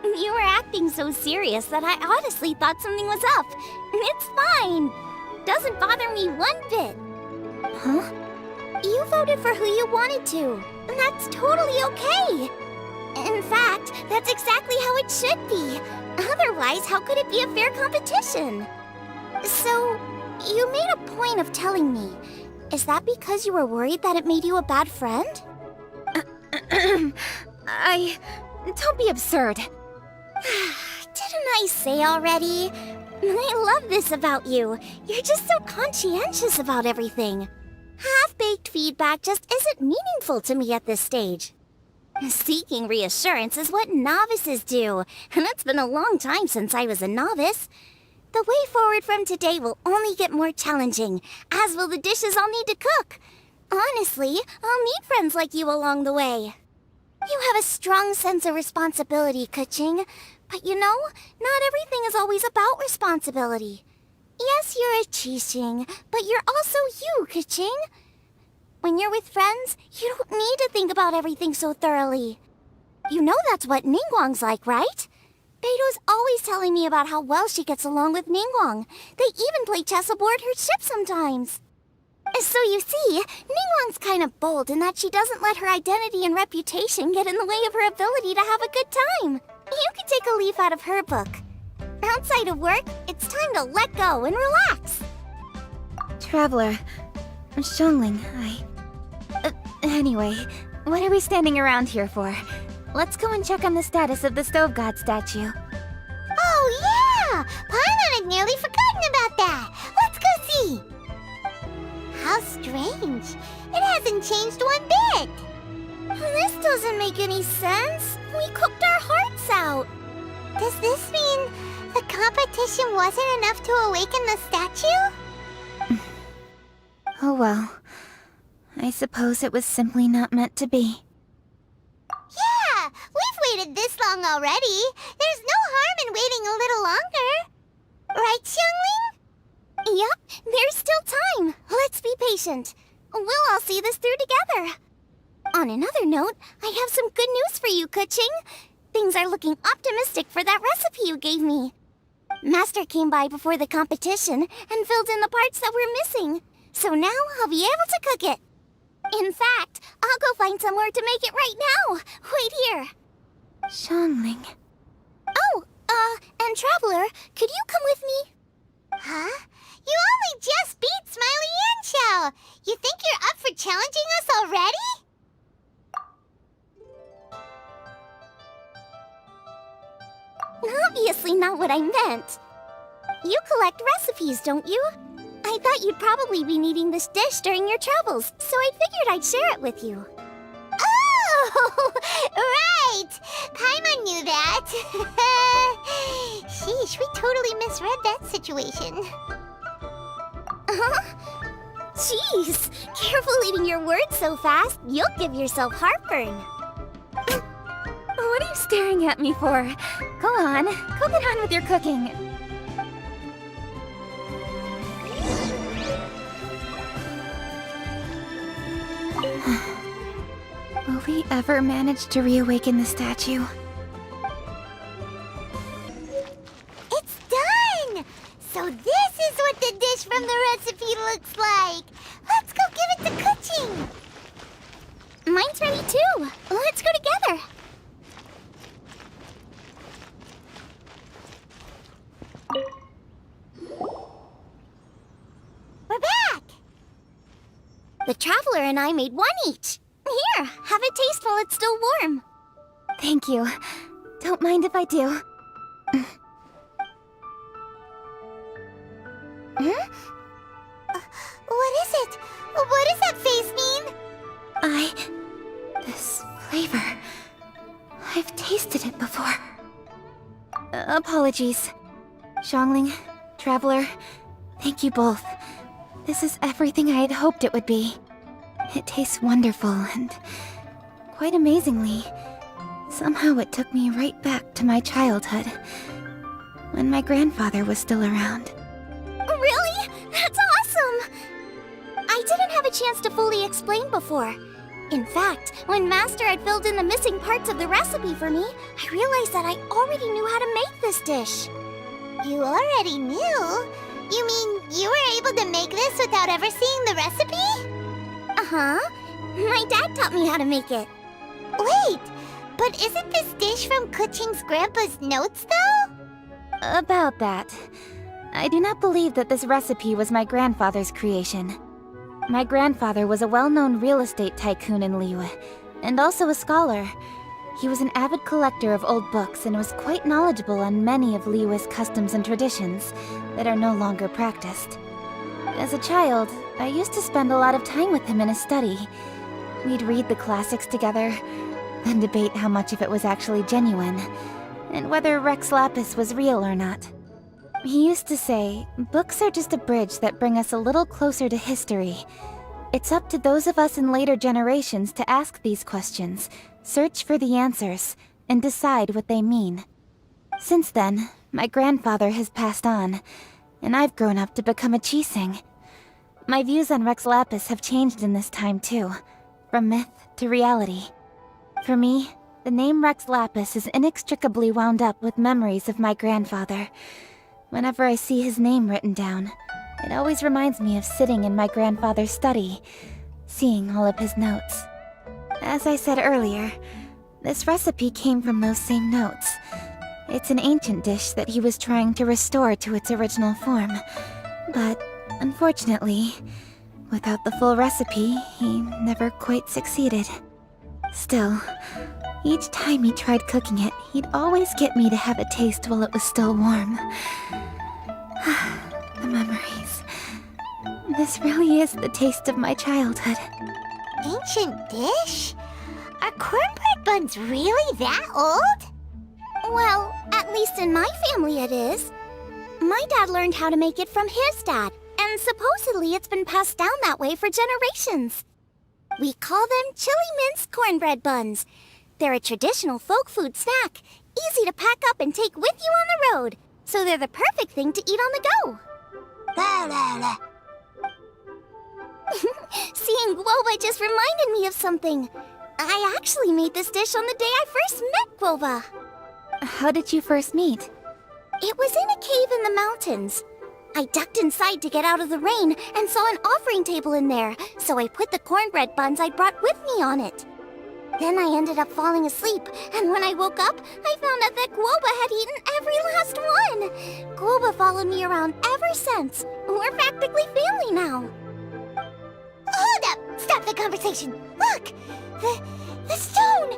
You were acting so serious that I honestly thought something was up. It's fine. Doesn't bother me one bit. Huh? You voted for who you wanted to, and that's totally okay. In fact, that's exactly how it should be. Otherwise, how could it be a fair competition? So, you made a point of telling me. Is that because you were worried that it made you a bad friend? Don't be absurd. Didn't I say already? I love this about you. You're just so conscientious about everything. Half-baked feedback just isn't meaningful to me at this stage. Seeking reassurance is what novices do, and it's been a long time since I was a novice. The way forward from today will only get more challenging, as will the dishes I'll need to cook. Honestly, I'll meet friends like you along the way. You have a strong sense of responsibility, Kuching. But you know, not everything is always about responsibility. Yes, you're a Qixing, but you're also you, Kuching. When you're with friends, you don't need to think about everything so thoroughly. You know that's what Ningguang's like, right? Beto's always telling me about how well she gets along with Ningguang. They even play chess aboard her ship sometimes. So you see, Ningguang's kind of bold in that she doesn't let her identity and reputation get in the way of her ability to have a good time. You can take a leaf out of her book. Outside of work, it's time to let go and relax. Traveler, Xiangling, anyway, what are we standing around here for? Let's go and check on the status of the Stove God statue. Oh, yeah! Paimon had nearly forgotten about that. Let's go see. How strange. It hasn't changed one bit. This doesn't make any sense. We cooked our hearts out. Does this mean the competition wasn't enough to awaken the statue? Oh well. I suppose it was simply not meant to be. Yeah! We've waited this long already. There's no harm in waiting a little longer. Right, Xiangling? Yep, there's still time. Let's be patient. We'll all see this through together. On another note, I have some good news for you, Kuching. Things are looking optimistic for that recipe you gave me. Master came by before the competition and filled in the parts that were missing. So now I'll be able to cook it. In fact, I'll go find somewhere to make it right now. Wait here. Xiangling. Oh, and Traveler, could you come with me? Huh? You only just beat Smiley and Xiao. You think you're up for challenging us already? Obviously not what I meant. You collect recipes, don't you? I thought you'd probably be needing this dish during your travels, so I figured I'd share it with you. Oh, right! Paimon knew that. Sheesh, we totally misread that situation. Jeez, careful eating your words so fast. You'll give yourself heartburn. What are you staring at me for? Go on, go get on with your cooking. Will we ever manage to reawaken the statue? It's done! So this is what the dish from the recipe looks like. Let's go give it to Kuching. Mine's ready too. Let's go together. We're back! The Traveler and I made one each. Here, have it taste while it's still warm. Thank you. Don't mind if I do. What is it? What does that face mean? This flavor... I've tasted it before. Apologies. Xiangling, Traveler, thank you both. This is everything I had hoped it would be. It tastes wonderful and... quite amazingly, somehow it took me right back to my childhood, when my grandfather was still around. Really? That's awesome! I didn't have a chance to fully explain before. In fact, when Master had filled in the missing parts of the recipe for me, I realized that I already knew how to make this dish. You already knew? You mean you were able to make this without ever seeing the recipe? Uh-huh. My dad taught me how to make it. Wait, but isn't this dish from Kuching's grandpa's notes, though? About that. I do not believe that this recipe was my grandfather's creation. My grandfather was a well-known real estate tycoon in Liyue, and also a scholar. He was an avid collector of old books and was quite knowledgeable on many of Liyue's customs and traditions that are no longer practiced. As a child, I used to spend a lot of time with him in his study. We'd read the classics together, then debate how much of it was actually genuine, and whether Rex Lapis was real or not. He used to say, books are just a bridge that bring us a little closer to history. It's up to those of us in later generations to ask these questions, search for the answers, and decide what they mean. Since then, my grandfather has passed on, and I've grown up to become a Chising. My views on Rex Lapis have changed in this time too, from myth to reality. For me, the name Rex Lapis is inextricably wound up with memories of my grandfather. Whenever I see his name written down, it always reminds me of sitting in my grandfather's study, seeing all of his notes. As I said earlier, this recipe came from those same notes. It's an ancient dish that he was trying to restore to its original form. But, unfortunately, without the full recipe, he never quite succeeded. Still, each time he tried cooking it, he'd always get me to have a taste while it was still warm. The memories. This really is the taste of my childhood. Ancient dish? Are cornbread buns really that old? Well, at least in my family it is. My dad learned how to make it from his dad, and supposedly it's been passed down that way for generations. We call them chili mince cornbread buns. They're a traditional folk food snack, easy to pack up and take with you on the road. So they're the perfect thing to eat on the go. Seeing Guoba just reminded me of something. I actually made this dish on the day I first met Guoba. How did you first meet? It was in a cave in the mountains. I ducked inside to get out of the rain and saw an offering table in there, so I put the cornbread buns I'd brought with me on it. Then I ended up falling asleep, and when I woke up, I found out that Guoba had eaten every last one. Guoba followed me around ever since. We're practically family now. Hold up! Stop the conversation! Look! The stone!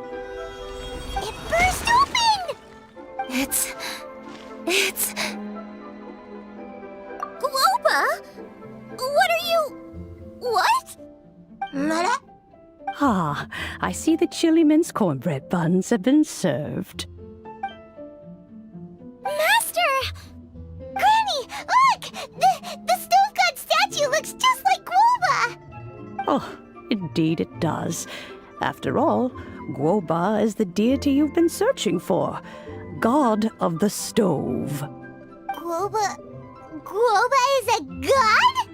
It burst open! It's... Guoba? What are you... What? Ah, I see the chili mince cornbread buns have been served. Master! Granny, look! The stove god statue looks just like Guoba! Oh, indeed it does. After all, Guoba is the deity you've been searching for. God of the stove. Guoba is a god?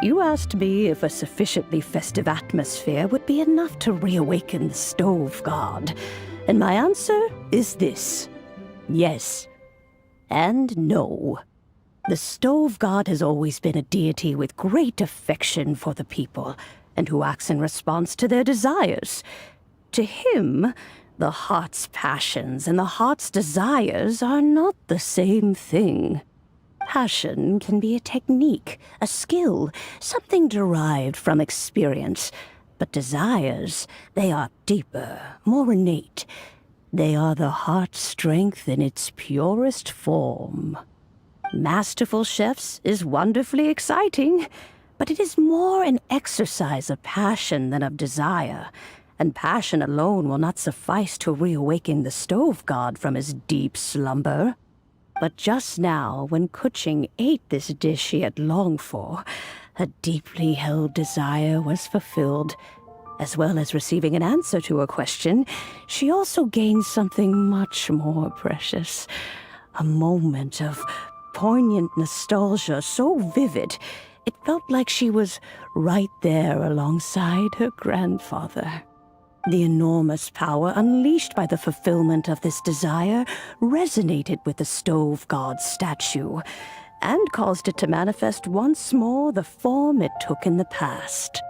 You asked me if a sufficiently festive atmosphere would be enough to reawaken the stove god. And my answer is this. Yes. And no. The stove god has always been a deity with great affection for the people, and who acts in response to their desires. To him, the heart's passions and the heart's desires are not the same thing. Passion can be a technique, a skill, something derived from experience. But desires, they are deeper, more innate. They are the heart's strength in its purest form. Masterful chefs is wonderfully exciting, but it is more an exercise of passion than of desire. And passion alone will not suffice to reawaken the stove god from his deep slumber. But just now, when Kuching ate this dish she had longed for, a deeply held desire was fulfilled. As well as receiving an answer to a question, she also gained something much more precious. A moment of poignant nostalgia so vivid, it felt like she was right there alongside her grandfather. The enormous power unleashed by the fulfillment of this desire resonated with the stove god's statue, and caused it to manifest once more the form it took in the past.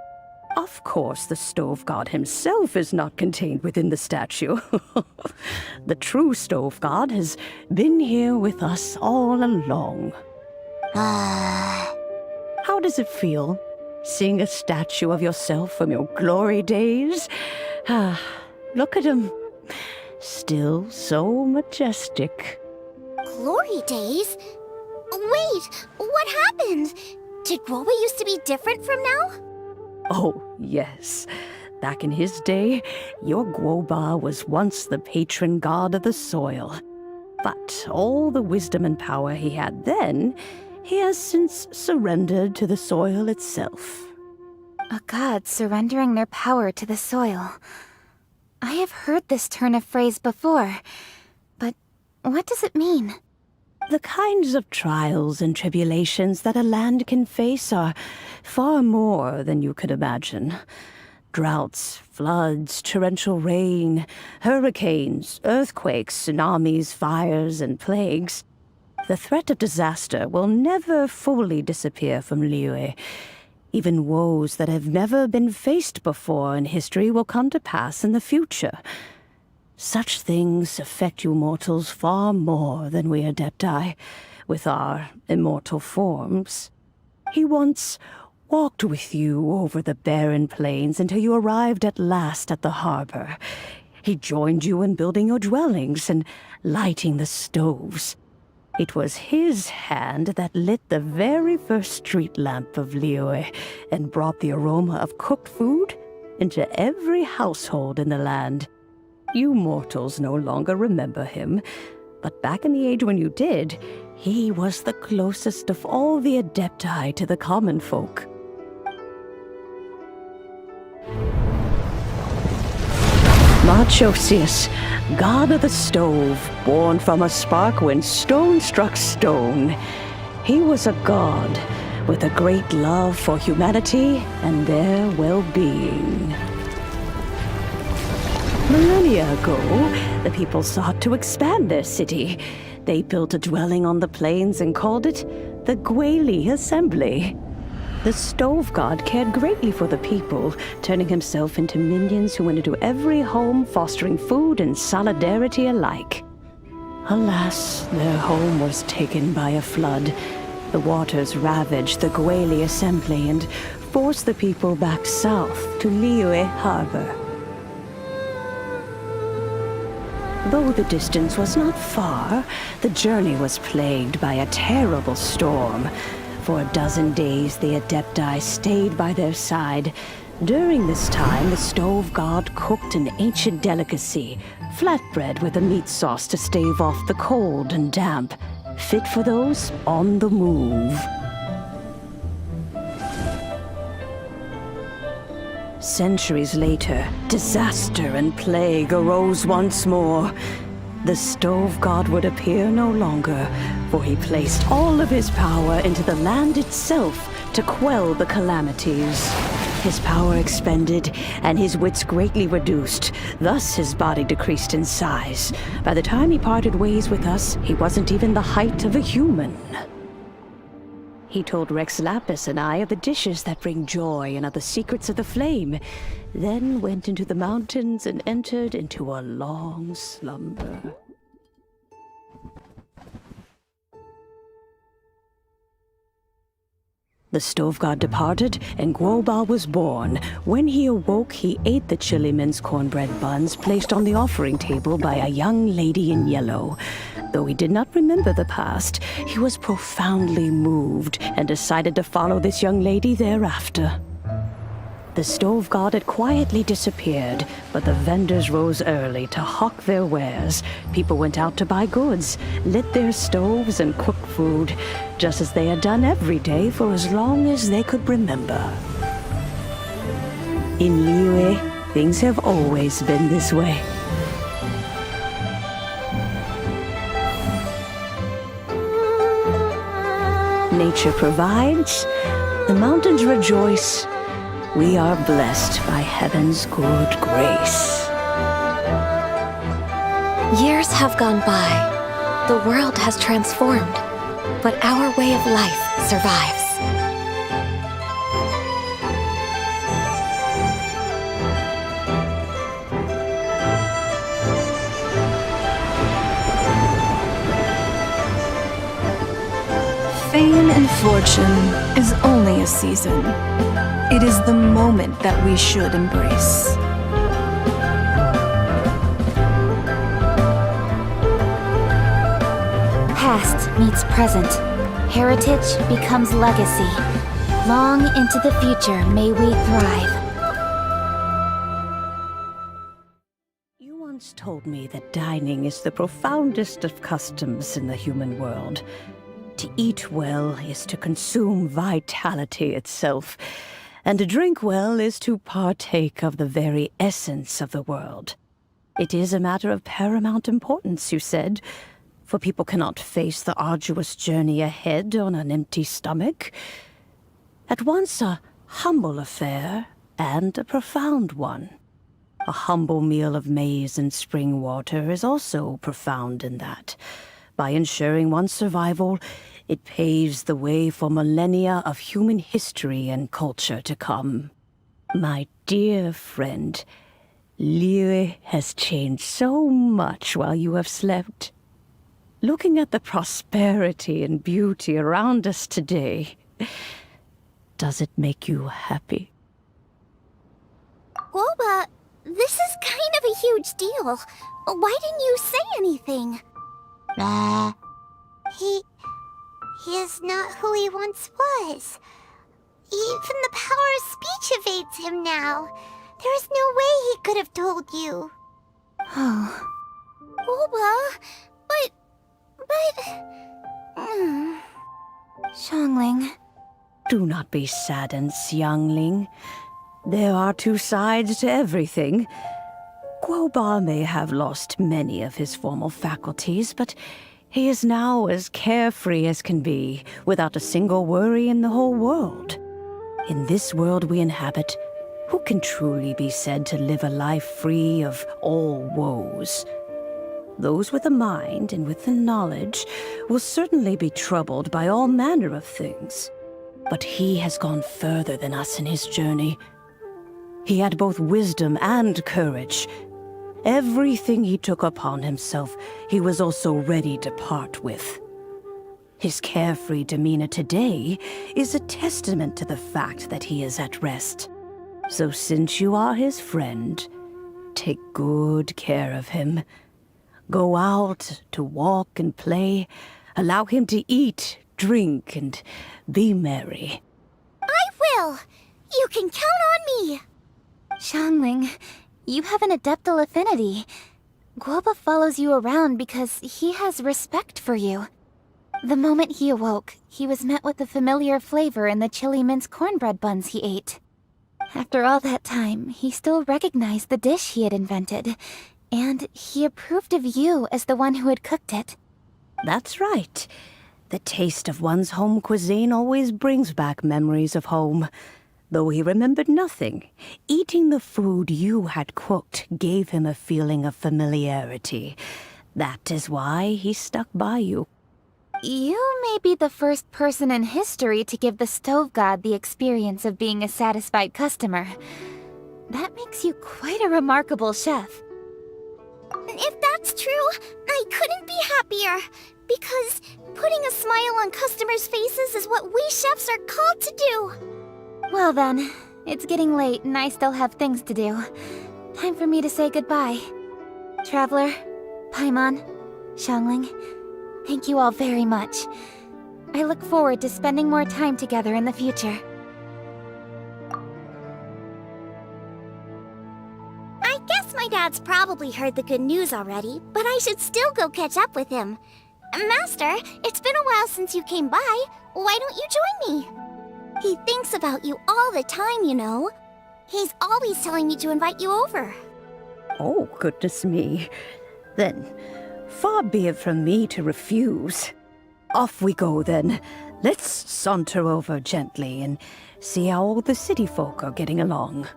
Of course, the stove god himself is not contained within the statue. The true stove god has been here with us all along. How does it feel, seeing a statue of yourself from your glory days? Look at him. Still so majestic. Glory days? What Wait, what happened? Did Guoba used to be different from now? Oh, yes. Back in his day, your Guoba was once the patron god of the soil. But all the wisdom and power he had then, he has since surrendered to the soil itself. A god surrendering their power to the soil. I have heard this turn of phrase before, but what does it mean? The kinds of trials and tribulations that a land can face are far more than you could imagine. Droughts, floods, torrential rain, hurricanes, earthquakes, tsunamis, fires, and plagues. The threat of disaster will never fully disappear from Liyue. Even woes that have never been faced before in history will come to pass in the future. Such things affect you mortals far more than we Adepti, with our immortal forms. He once walked with you over the barren plains until you arrived at last at the harbor. He joined you in building your dwellings and lighting the stoves. It was his hand that lit the very first street lamp of Liyue and brought the aroma of cooked food into every household in the land. You mortals no longer remember him, but back in the age when you did, he was the closest of all the Adepti to the common folk. Moonchase, god of the stove, born from a spark when stone struck stone. He was a god with a great love for humanity and their well-being. Millennia ago, the people sought to expand their city. They built a dwelling on the plains and called it the Guili Assembly. The stove god cared greatly for the people, turning himself into minions who went into every home, fostering food and solidarity alike. Alas, their home was taken by a flood. The waters ravaged the Guili Assembly and forced the people back south to Liyue Harbor. Though the distance was not far, the journey was plagued by a terrible storm. For a dozen days, the Adepti stayed by their side. During this time, the stove god cooked an ancient delicacy, flatbread with a meat sauce to stave off the cold and damp, fit for those on the move. Centuries later, disaster and plague arose once more. The stove god would appear no longer, for he placed all of his power into the land itself to quell the calamities. His power expended, and his wits greatly reduced. Thus his body decreased in size. By the time he parted ways with us, he wasn't even the height of a human. He told Rex Lapis and I of the dishes that bring joy and of the secrets of the flame, then went into the mountains and entered into a long slumber. The stove god departed, and Guoba was born. When he awoke, he ate the Chiliman's cornbread buns placed on the offering table by a young lady in yellow. Though he did not remember the past, he was profoundly moved and decided to follow this young lady thereafter. The stove god had quietly disappeared, but the vendors rose early to hawk their wares. People went out to buy goods, lit their stoves, and cooked food, just as they had done every day for as long as they could remember. In Liyue, things have always been this way. Nature provides, the mountains rejoice. We are blessed by heaven's good grace. Years have gone by. The world has transformed, but our way of life survives. Fame and fortune is only a season. It is the moment that we should embrace. Past meets present. Heritage becomes legacy. Long into the future may we thrive. You once told me that dining is the profoundest of customs in the human world. To eat well is to consume vitality itself, and to drink well is to partake of the very essence of the world. It is a matter of paramount importance, you said, for people cannot face the arduous journey ahead on an empty stomach. At once a humble affair and a profound one. A humble meal of maize and spring water is also profound in that. By ensuring one's survival, it paves the way for millennia of human history and culture to come. My dear friend, Liyue has changed so much while you have slept. Looking at the prosperity and beauty around us today, does it make you happy? Guoba, this is kind of a huge deal. Why didn't you say anything? He is not who he once was. Even the power of speech evades him now. There is no way he could have told you. Oh. Guoba, but... Xiangling. Do not be saddened, Xiangling. There are two sides to everything. Guoba may have lost many of his formal faculties, but he is now as carefree as can be, without a single worry in the whole world. In this world we inhabit, who can truly be said to live a life free of all woes? Those with a mind and with the knowledge will certainly be troubled by all manner of things. But he has gone further than us in his journey. He had both wisdom and courage. Everything he took upon himself, he was also ready to part with. His carefree demeanor today is a testament to the fact that he is at rest. So since you are his friend, take good care of him. Go out to walk and play. Allow him to eat, drink, and be merry. I will! You can count on me! Xiangling, you have an adeptal affinity. Guoba follows you around because he has respect for you. The moment he awoke, he was met with the familiar flavor in the chili mince cornbread buns he ate. After all that time, he still recognized the dish he had invented, and he approved of you as the one who had cooked it. That's right. The taste of one's home cuisine always brings back memories of home. Though he remembered nothing, eating the food you had cooked gave him a feeling of familiarity. That is why he stuck by you. You may be the first person in history to give the stove god the experience of being a satisfied customer. That makes you quite a remarkable chef. If that's true, I couldn't be happier. Because putting a smile on customers' faces is what we chefs are called to do. Well then, it's getting late and I still have things to do. Time for me to say goodbye. Traveler, Paimon, Xiangling, thank you all very much. I look forward to spending more time together in the future. I guess my dad's probably heard the good news already, but I should still go catch up with him. Master, it's been a while since you came by. Why don't you join me? He thinks about you all the time, you know. He's always telling me to invite you over. Oh, goodness me. Then, far be it from me to refuse. Off we go, then. Let's saunter over gently and see how all the city folk are getting along.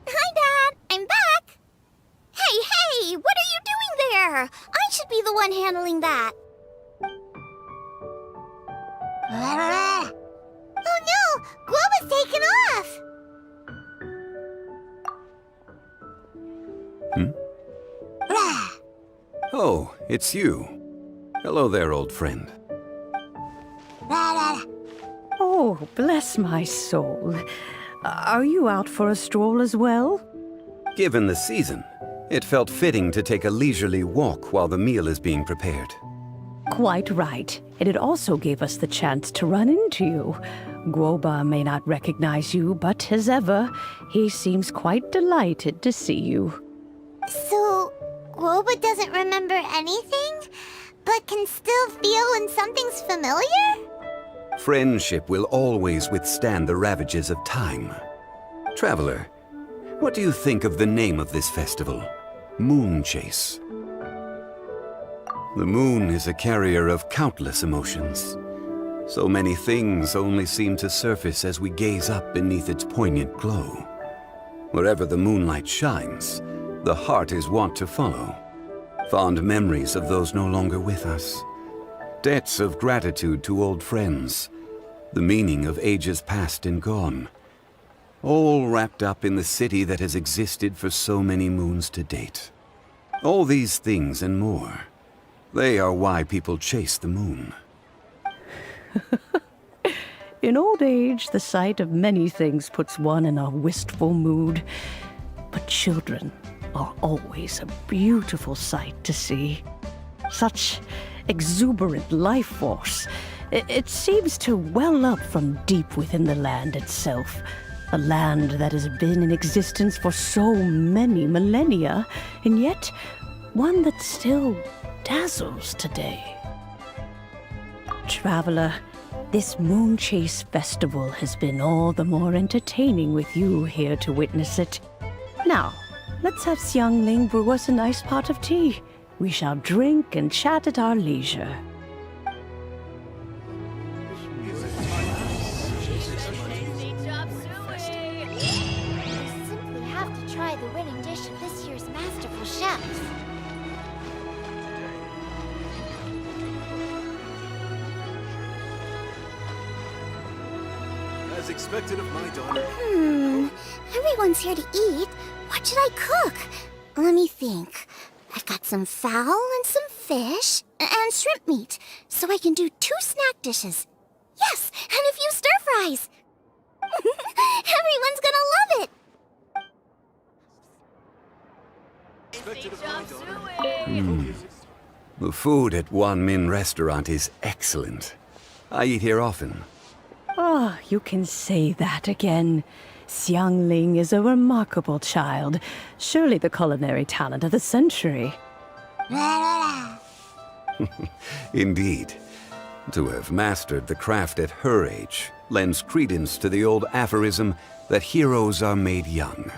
Hi, Dad! I'm back! Hey! What are you doing there? I should be the one handling that. Oh no! Guoba's taken off! Oh, it's you. Hello there, old friend. Oh, bless my soul. Are you out for a stroll as well? Given the season, it felt fitting to take a leisurely walk while the meal is being prepared. Quite right. And it also gave us the chance to run into you. Guoba may not recognize you, but as ever, he seems quite delighted to see you. So, Guoba doesn't remember anything, but can still feel when something's familiar? Friendship will always withstand the ravages of time. Traveler, what do you think of the name of this festival? Moonchase. The moon is a carrier of countless emotions. So many things only seem to surface as we gaze up beneath its poignant glow. Wherever the moonlight shines, the heart is wont to follow. Fond memories of those no longer with us. Debts of gratitude to old friends. The meaning of ages past and gone. All wrapped up in the city that has existed for so many moons to date. All these things and more. They are why people chase the moon. In old age, the sight of many things puts one in a wistful mood. But children are always a beautiful sight to see. Such exuberant life force. It seems to well up from deep within the land itself. A land that has been in existence for so many millennia, and yet one that still dazzles today. Traveler, this Moonchase festival has been all the more entertaining with you here to witness it. Now, let's have Xiangling brew us a nice pot of tea. We shall drink and chat at our leisure. You simply have to try the winning dish of this year's masterful chefs. As expected of my daughter. Everyone's here to eat. What should I cook? Let me think. I've got some fowl and some fish and shrimp meat, so I can do 2 snack dishes. Yes, and a few stir fries. Everyone's gonna love it. The food at Wan Min restaurant is excellent. I eat here often. Ah, you can say that again. Xiangling is a remarkable child. Surely the culinary talent of the century. Indeed. To have mastered the craft at her age lends credence to the old aphorism that heroes are made young.